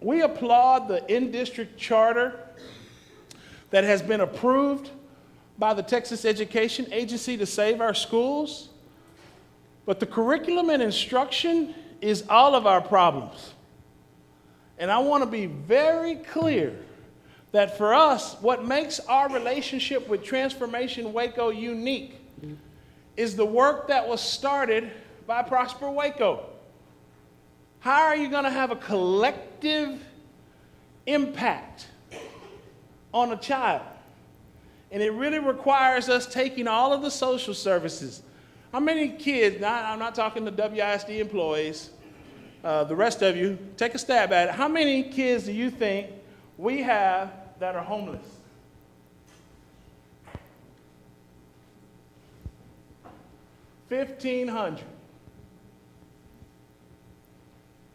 applaud the in-district charter that has been approved by the Texas Education Agency to save our schools. But the curriculum and instruction is all of our problems. And I want to be very clear that for us, what makes our relationship with Transformation Waco unique is the work that was started by Prosper Waco. How are you going to have a collective impact on a child? And it really requires us taking all of the social services. How many kids, I'm not talking to WISD employees, the rest of you, take a stab at it. How many kids do you think we have that are homeless? $1,500.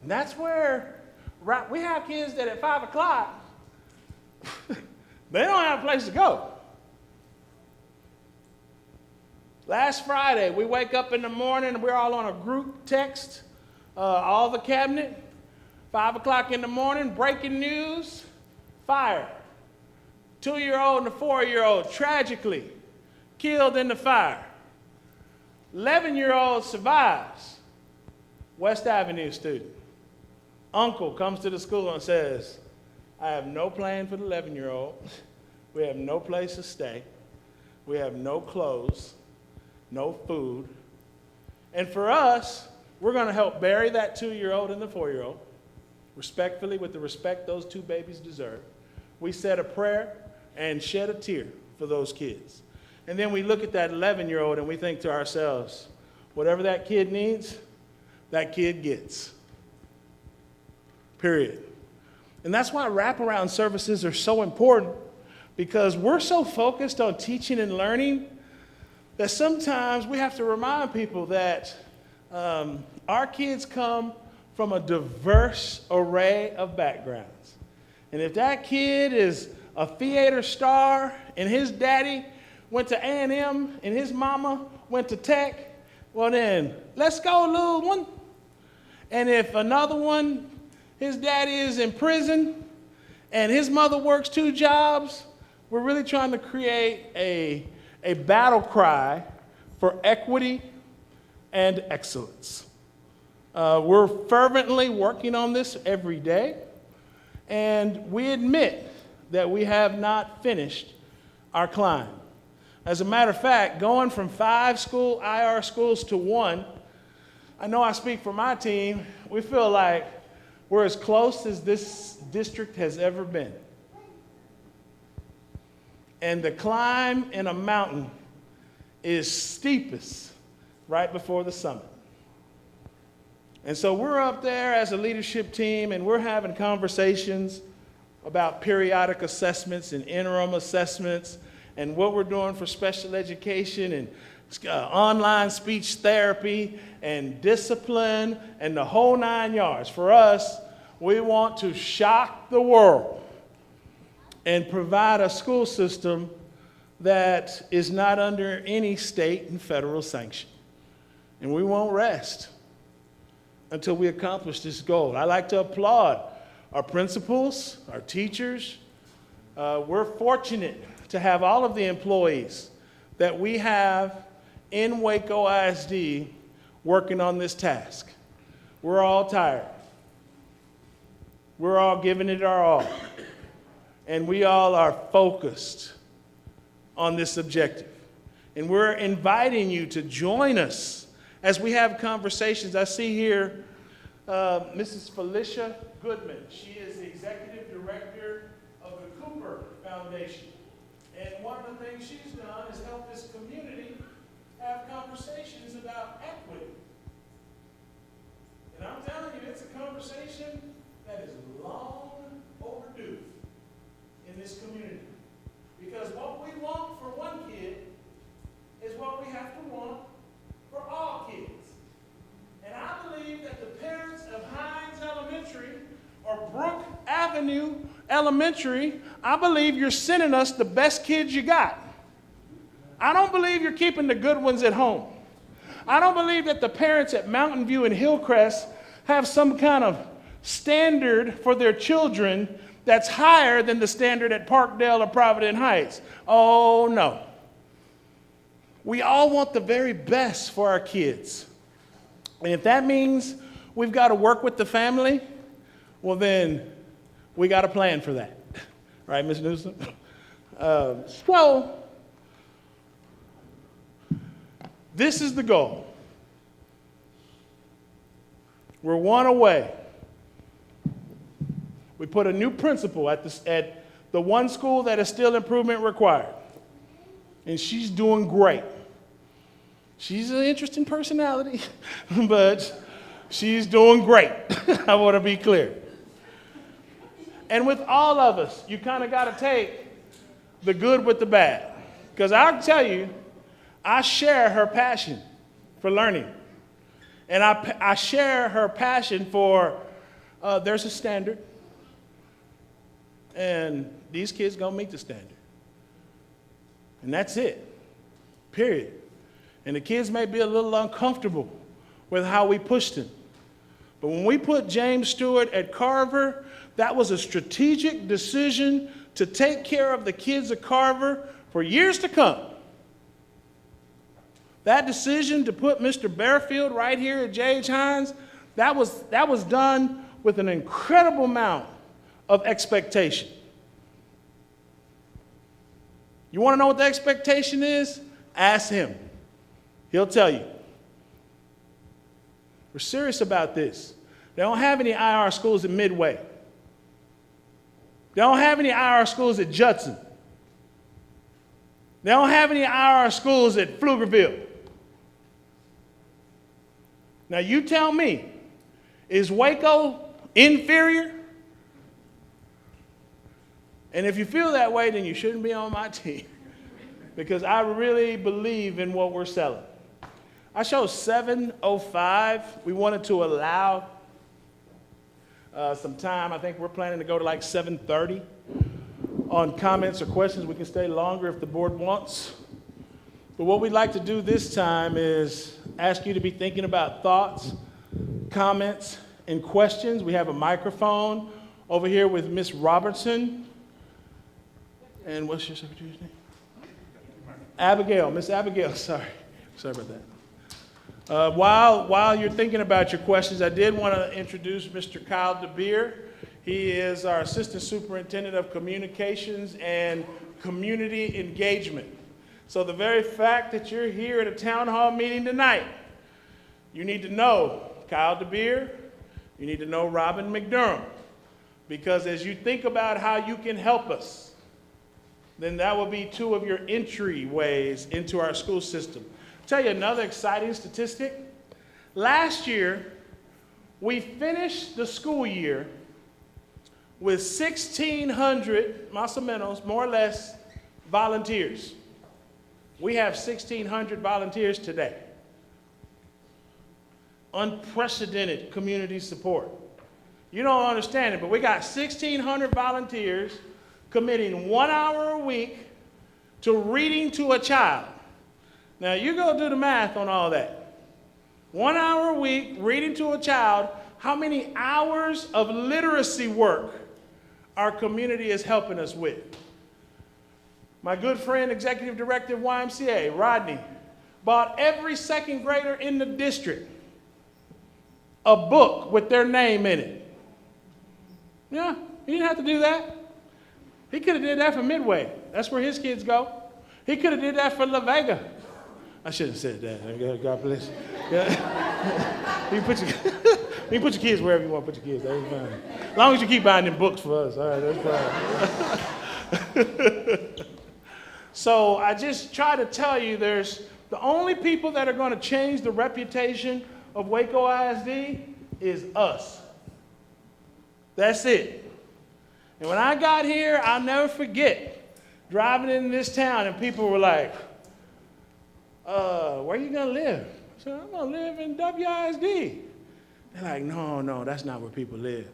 And that's where we have kids that at 5 o'clock, they don't have a place to go. Last Friday, we wake up in the morning, we're all on a group text, all the cabinet, 5 o'clock in the morning, breaking news, fire. 2-year-old and a 4-year-old tragically killed in the fire. 11-year-old survives. West Avenue student. Uncle comes to the school and says, I have no plan for the 11-year-old. We have no place to stay. We have no clothes, no food. And for us, we're going to help bury that 2-year-old and the 4-year-old, respectfully, with the respect those two babies deserve. We said a prayer and shed a tear for those kids. And then we look at that 11-year-old and we think to ourselves, whatever that kid needs, that kid gets. Period. And that's why wraparound services are so important, because we're so focused on teaching and learning that sometimes we have to remind people that our kids come from a diverse array of backgrounds. And if that kid is a theater star and his daddy went to A&M and his mama went to Tech, well then, let's go, little one. And if another one, his daddy is in prison and his mother works 2 jobs, we're really trying to create a battle cry for equity and excellence. We're fervently working on this every day, and we admit that we have not finished our climb. As a matter of fact, going from 5 school IR schools to 1, I know I speak for my team, we feel like we're as close as this district has ever been. And the climb in a mountain is steepest right before the summit. And so we're up there as a leadership team and we're having conversations about periodic assessments and interim assessments and what we're doing for special education and online speech therapy and discipline and the whole 9 yards. For us, we want to shock the world and provide a school system that is not under any state and federal sanction. And we won't rest until we accomplish this goal. I like to applaud our principals, our teachers. We're fortunate to have all of the employees that we have in Waco ISD working on this task. We're all tired. We're all giving it our all. And we all are focused on this objective. And we're inviting you to join us as we have conversations. I see here Mrs. Felicia Goodman. She is the executive director of the Cooper Foundation. And one of the things she's done is help this community have conversations about equity. And I'm telling you, it's a conversation that is long overdue in this community. Because what we want for one kid is what we have to want for all kids. And I believe that the parents of Hines Elementary or Brook Avenue Elementary, I believe you're sending us the best kids you got. I don't believe you're keeping the good ones at home. I don't believe that the parents at Mountain View and Hillcrest have some kind of standard for their children that's higher than the standard at Parkdale or Providence Heights. Oh, no. We all want the very best for our kids. And if that means we've got to work with the family, well, then we got a plan for that. Right, Ms. Newsom? So, this is the goal. We're one away. We put a new principal at the one school that is still improvement required. And she's doing great. She's an interesting personality, but she's doing great. I want to be clear. And with all of us, you kind of got to take the good with the bad. Because I'll tell you, I share her passion for learning. And I share her passion for there's a standard. And these kids going to meet the standard. And that's it. Period. And the kids may be a little uncomfortable with how we pushed them. But when we put James Stewart at Carver, that was a strategic decision to take care of the kids at Carver for years to come. That decision to put Mr. Bearfield right here at J.H. Hines, that was done with an incredible amount of expectation. You want to know what the expectation is? Ask him. He'll tell you. We're serious about this. They don't have any IR schools at Midway. They don't have any IR schools at Judson. They don't have any IR schools at Pflugerville. Now you tell me, is Waco inferior? And if you feel that way, then you shouldn't be on my team. Because I really believe in what we're selling. I showed 7:05. We wanted to allow some time. I think we're planning to go to like 7:30 on comments or questions. We can stay longer if the board wants. But what we'd like to do this time is ask you to be thinking about thoughts, comments, and questions. We have a microphone over here with Ms. Robertson. And what's your secretary's name? Abigail, Miss Abigail, sorry about that. While you're thinking about your questions, I did want to introduce Mr. Kyle DeBeer. He is our Assistant Superintendent of Communications and Community Engagement. So the very fact that you're here at a town hall meeting tonight, you need to know Kyle DeBeer, you need to know Robin McDermott, because as you think about how you can help us, then that will be two of your entryways into our school system. I'll tell you another exciting statistic. Last year, we finished the school year with 1,600, más o menos, more or less, volunteers. We have 1,600 volunteers today. Unprecedented community support. You don't understand it, but we got 1,600 volunteers committing 1 hour a week to reading to a child. Now, you go do the math on all that. 1 hour a week, reading to a child, how many hours of literacy work our community is helping us with? My good friend, Executive Director of YMCA, Rodney, bought every second grader in the district a book with their name in it. Yeah, he didn't have to do that. He could have did that for Midway. That's where his kids go. He could have did that for La Vega. I shouldn't have said that. God bless you. Yeah. You can put your kids wherever you want to put your kids. That's fine. As long as you keep buying them books for us, all right, that's fine. So I just try to tell you there's the only people that are going to change the reputation of Waco ISD is us. That's it. And when I got here, I'll never forget driving in this town and people were like, where are you going to live? I said, I'm going to live in WISD. They're like, no, that's not where people live.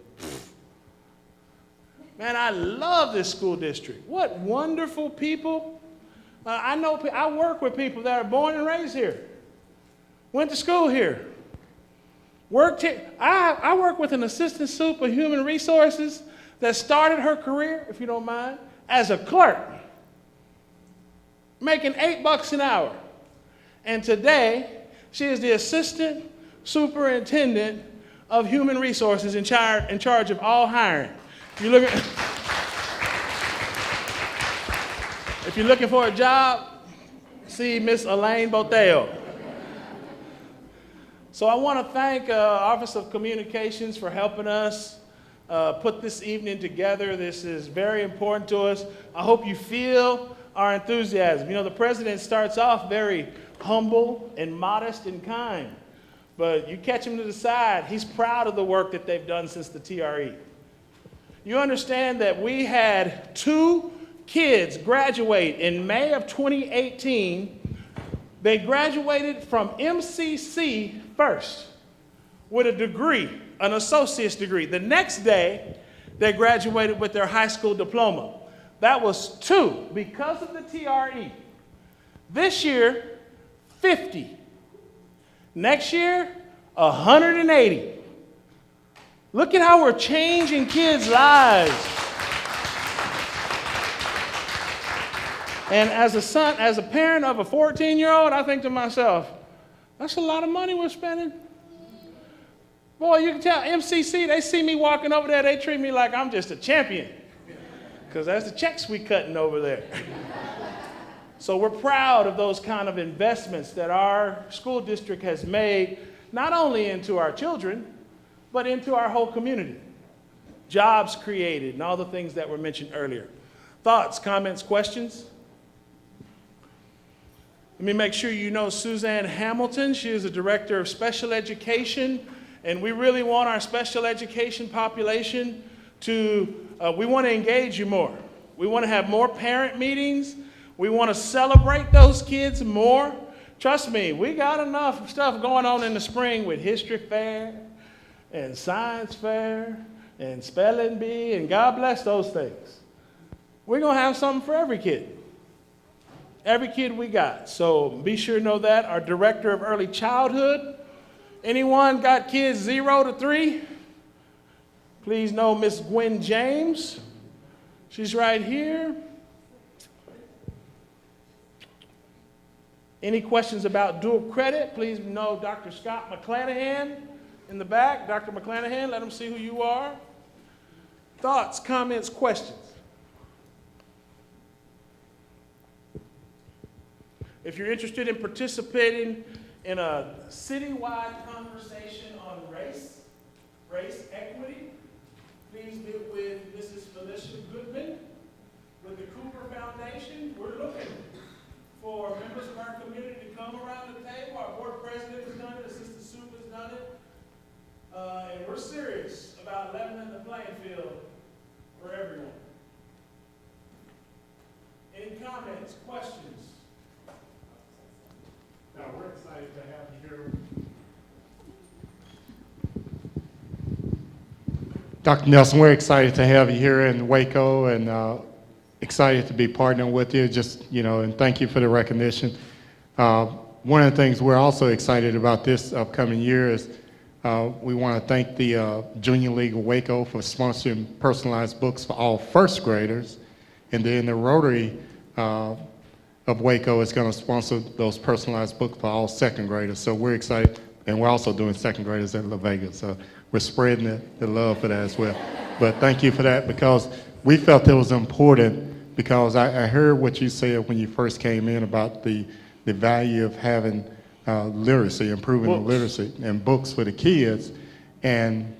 Man, I love this school district. What wonderful people. I work with people that are born and raised here, went to school here, worked here. I work with an assistant super human resources that started her career, if you don't mind, as a clerk, making $8 an hour. And today, she is the assistant superintendent of human resources in charge of all hiring. If you're looking for a job, see Miss Elaine Boteo. So I want to thank Office of Communications for helping us put this evening together. This is very important to us. I hope you feel our enthusiasm. You know, the president starts off very humble and modest and kind, but you catch him to the side, he's proud of the work that they've done since the TRE. You understand that we had 2 kids graduate in May of 2018. They graduated from MCC first with a degree, an associate's degree. The next day, they graduated with their high school diploma. That was 2 because of the TRE. This year, 50. Next year, 180. Look at how we're changing kids' lives. And as a parent of a 14-year-old, I think to myself, that's a lot of money we're spending. Boy, you can tell MCC, they see me walking over there, they treat me like I'm just a champion. Because that's the checks we cutting over there. So we're proud of those kind of investments that our school district has made, not only into our children, but into our whole community. Jobs created and all the things that were mentioned earlier. Thoughts, comments, questions? Let me make sure you know Suzanne Hamilton. She is the director of special education, and we really want our special education population to, we want to engage you more. We want to have more parent meetings. We want to celebrate those kids more. Trust me, we got enough stuff going on in the spring with history fair and science fair and spelling bee, and God bless those things. We're going to have something for every kid. Every kid we got. So be sure to know that. Our director of early childhood. Anyone got kids 0 to 3? Please know Miss Gwen James. She's right here. Any questions about dual credit? Please know Dr. Scott McClanahan in the back. Dr. McClanahan, let them see who you are. Thoughts, comments, questions? If you're interested in participating in a citywide conversation on race equity, please get with Mrs. Felicia Goodman with the Cooper Foundation. We're looking for members of our community to come around the table. Our board president has done it, Assistant Soup has done it, and we're serious about leveling the playing field for everyone. Any comments, questions? Now, we're excited to have you here. Dr. Nelson, we're excited to have you here in Waco and excited to be partnering with you. And thank you for the recognition. One of the things we're also excited about this upcoming year is we want to thank the Junior League of Waco for sponsoring personalized books for all first graders. And then the Rotary of Waco is going to sponsor those personalized books for all second graders. So we're excited, and we're also doing second graders at La Vega. So we're spreading the love for that as well. But thank you for that, because we felt it was important, because I heard what you said when you first came in about the the value of having literacy, improving the literacy, and books for the kids. And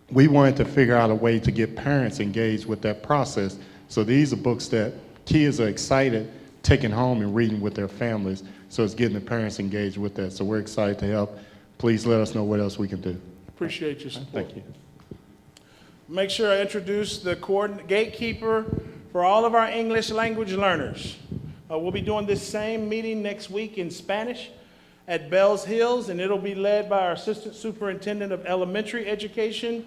we wanted to figure out a way to get parents engaged with that process. So these are books that kids are excited taking home and reading with their families. So it's getting the parents engaged with that. So we're excited to help. Please let us know what else we can do. Appreciate your support. Thank you. Make sure I introduce the gatekeeper for all of our English language learners. We'll be doing this same meeting next week in Spanish at Bells Hills, and it'll be led by our Assistant Superintendent of Elementary Education,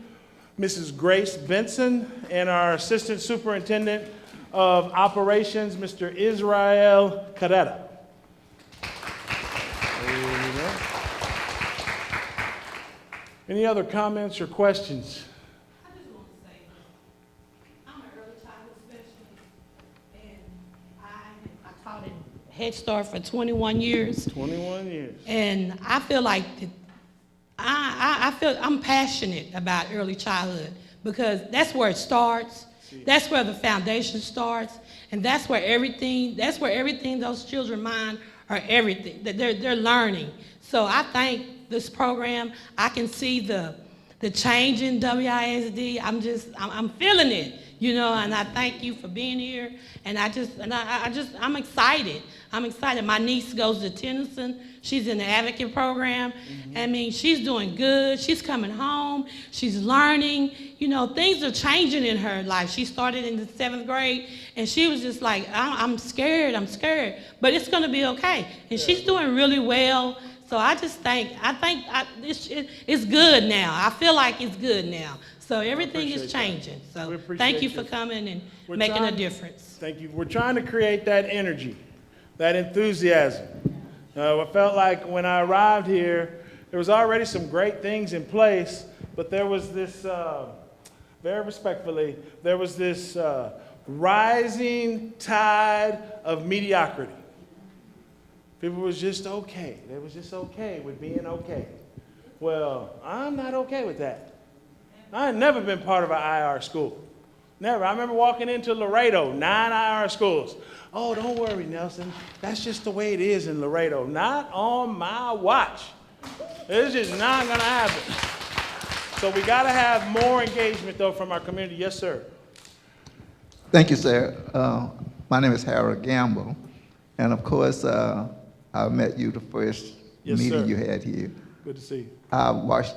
Mrs. Grace Benson, and our Assistant Superintendent of Operations, Mr. Israel Carrera. Any other comments or questions? I just want to say, I'm an early childhood specialist, and I taught in Head Start for 21 years. 21 years. And I feel like I feel I'm passionate about early childhood because that's where it starts. That's where the foundation starts, and that's where everything those children mind are everything that they're learning. So I think this program, I can see the change in WISD. I'm feeling it, you know, and I thank you for being here. And I'm excited. I'm excited. My niece goes to Tennyson. She's in the advocate program. I mean, she's doing good. She's coming home. She's learning. You know, things are changing in her life. She started in the 7th grade, and she was just like, I'm scared. But it's going to be okay. And she's doing really well. So I think it's good now. I feel like it's good now. So everything is changing. So thank you for coming and making a difference. Thank you. We're trying to create that energy, that enthusiasm. I felt like when I arrived here, there was already some great things in place, but there was this, very respectfully, there was this rising tide of mediocrity. People was just okay. They was just okay with being okay. Well, I'm not okay with that. I had never been part of an IR school. Never. I remember walking into Laredo, 9 IR schools. Oh, don't worry, Nelson. That's just the way it is in Laredo. Not on my watch. It's just not going to happen. So we got to have more engagement, though, from our community. Yes, sir. Thank you, sir. My name is Harold Gamble. And, of course, I met you the first meeting you had here. Good to see you. I watched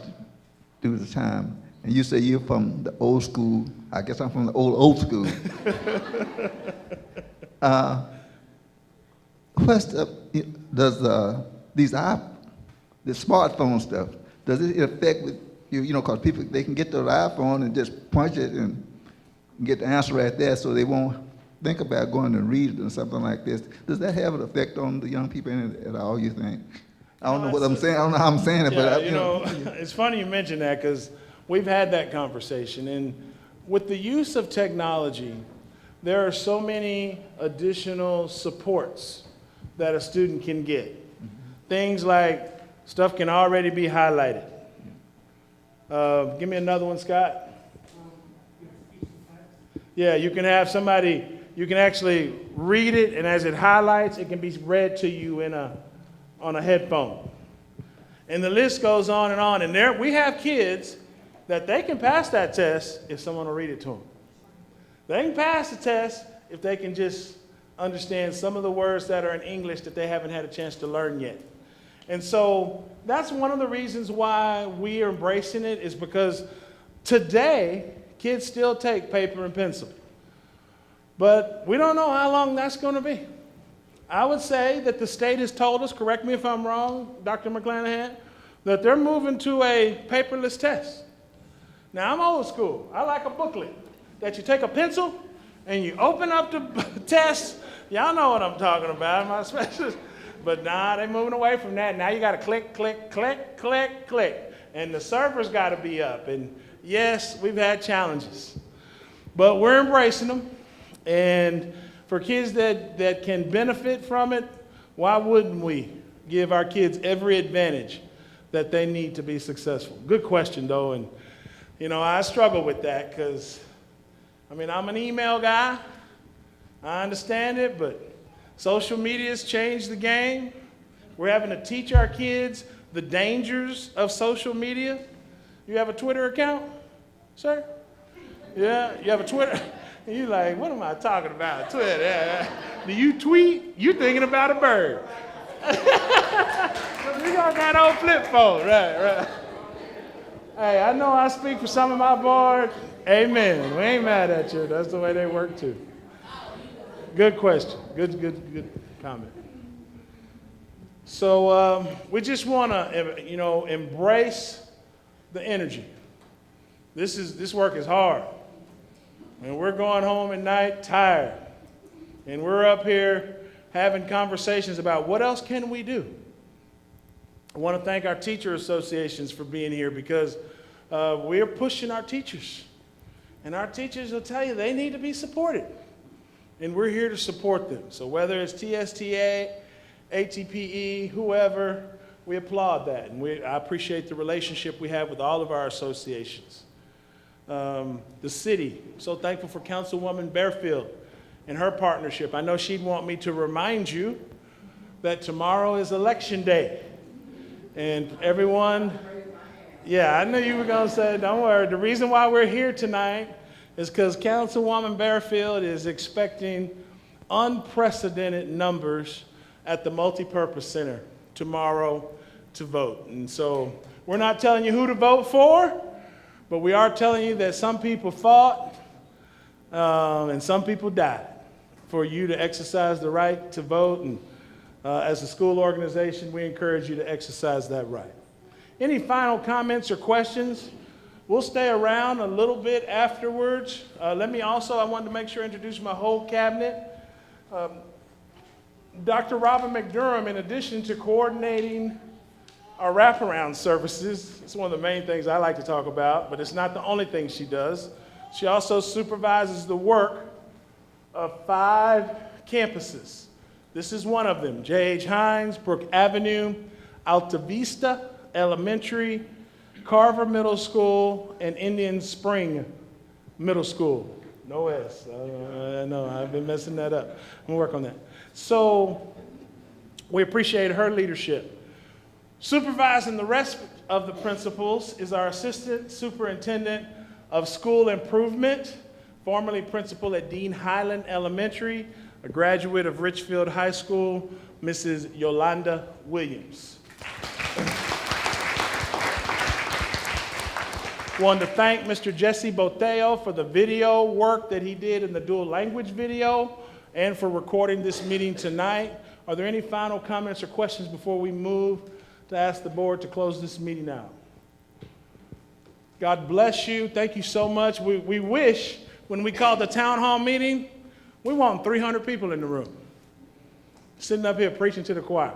through the time. And you say you're from the old school. I guess I'm from the old school. Does the smartphone stuff, does it affect with you? You know, because people, they can get their iPhone and just punch it and get the answer right there, so they won't think about going and read it or something like this. Does that have an effect on the young people at all, you think? I don't know what I'm saying. I don't know how I'm saying it, but you know, it's funny you mention that because we've had that conversation. And with the use of technology, there are so many additional supports that a student can get. Things like stuff can already be highlighted. Give me another one, Scott. Yeah, you can have somebody, you can actually read it, and as it highlights, it can be read to you on a headphone. And the list goes on. And there we have kids that they can pass that test if someone will read it to them. They can pass the test if they can just understand some of the words that are in English that they haven't had a chance to learn yet. And so that's one of the reasons why we are embracing it, is because today kids still take paper and pencil. But we don't know how long that's going to be. I would say that the state has told us, correct me if I'm wrong, Dr. McClanahan, that they're moving to a paperless test. Now, I'm old school. I like a booklet that you take a pencil and you open up the test. Y'all know what I'm talking about, my specialist. But nah, they're moving away from that. Now you got to click, click, click, click, click. And the server's got to be up. And yes, we've had challenges. But we're embracing them. And for kids that can benefit from it, why wouldn't we give our kids every advantage that they need to be successful? Good question, though. And, you know, I struggle with that because, I mean, I'm an email guy. I understand it, but Social media has changed the game. We're having to teach our kids the dangers of social media. You have a Twitter account, sir? Yeah, you have a Twitter? And you're like, what am I talking about? Twitter. Yeah. Do you tweet? You thinking about a bird. You got that old flip phone, right. Hey, I know I speak for some of my board. Amen. We ain't mad at you. That's the way they work too. Good question. Good comment. So we just want to, embrace the energy. This work is hard. And we're going home at night tired. And we're up here having conversations about what else can we do. I want to thank our teacher associations for being here because we're pushing our teachers. And our teachers will tell you they need to be supported. And we're here to support them. So whether it's TSTA, ATPE, whoever, we applaud that. And I appreciate the relationship we have with all of our associations. The city, so thankful for Councilwoman Bearfield and her partnership. I know she'd want me to remind you that tomorrow is election day. And everyone, yeah, I knew you were going to say, don't worry. The reason why we're here tonight is because Councilwoman Bearfield is expecting unprecedented numbers at the Multipurpose Center tomorrow to vote. And so we're not telling you who to vote for, but we are telling you that some people fought and some people died for you to exercise the right to vote. And as a school organization, we encourage you to exercise that right. Any final comments or questions? We'll stay around a little bit afterwards. I wanted to make sure I introduce my whole cabinet. Dr. Robin McDurham, in addition to coordinating our wraparound services, it's one of the main things I like to talk about, but it's not the only thing she does. She also supervises the work of 5 campuses. This is one of them: J.H. Hines, Brook Avenue, Alta Vista Elementary, Carver Middle School, and Indian Spring Middle School. No S. I know, I've been messing that up. I'm gonna work on that. So we appreciate her leadership. Supervising the rest of the principals is our Assistant Superintendent of School Improvement, formerly principal at Dean Highland Elementary, a graduate of Richfield High School, Mrs. Yolanda Williams. Wanted to thank Mr. Jesse Boteo for the video work that he did in the dual language video and for recording this meeting tonight. Are there any final comments or questions before we move to ask the board to close this meeting out? God bless you. Thank you so much. We wish, when we called the town hall meeting, we want 300 people in the room, sitting up here preaching to the choir.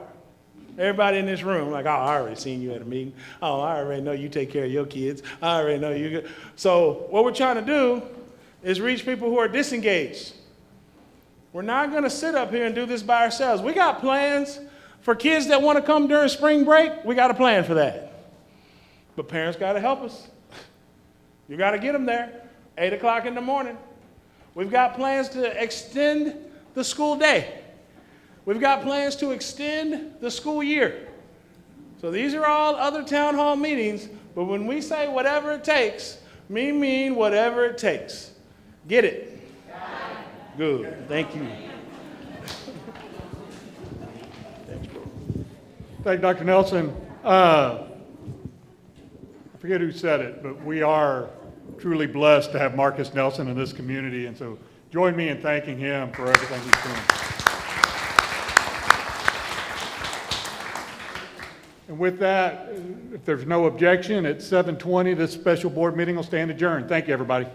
Everybody in this room, like, oh, I already seen you at a meeting. Oh, I already know you take care of your kids. I already know you. So what we're trying to do is reach people who are disengaged. We're not going to sit up here and do this by ourselves. We got plans for kids that want to come during spring break. We got a plan for that. But parents got to help us. You got to get them there, 8 o'clock in the morning. We've got plans to extend the school day. We've got plans to extend the school year. So these are all other town hall meetings, but when we say whatever it takes, we mean whatever it takes. Get it? Good. Thank you. Thank you, Dr. Nelson. I forget who said it, but we are truly blessed to have Marcus Nelson in this community, and so join me in thanking him for everything he's doing. And with that, if there's no objection, at 7:20, this special board meeting will stand adjourned. Thank you, everybody.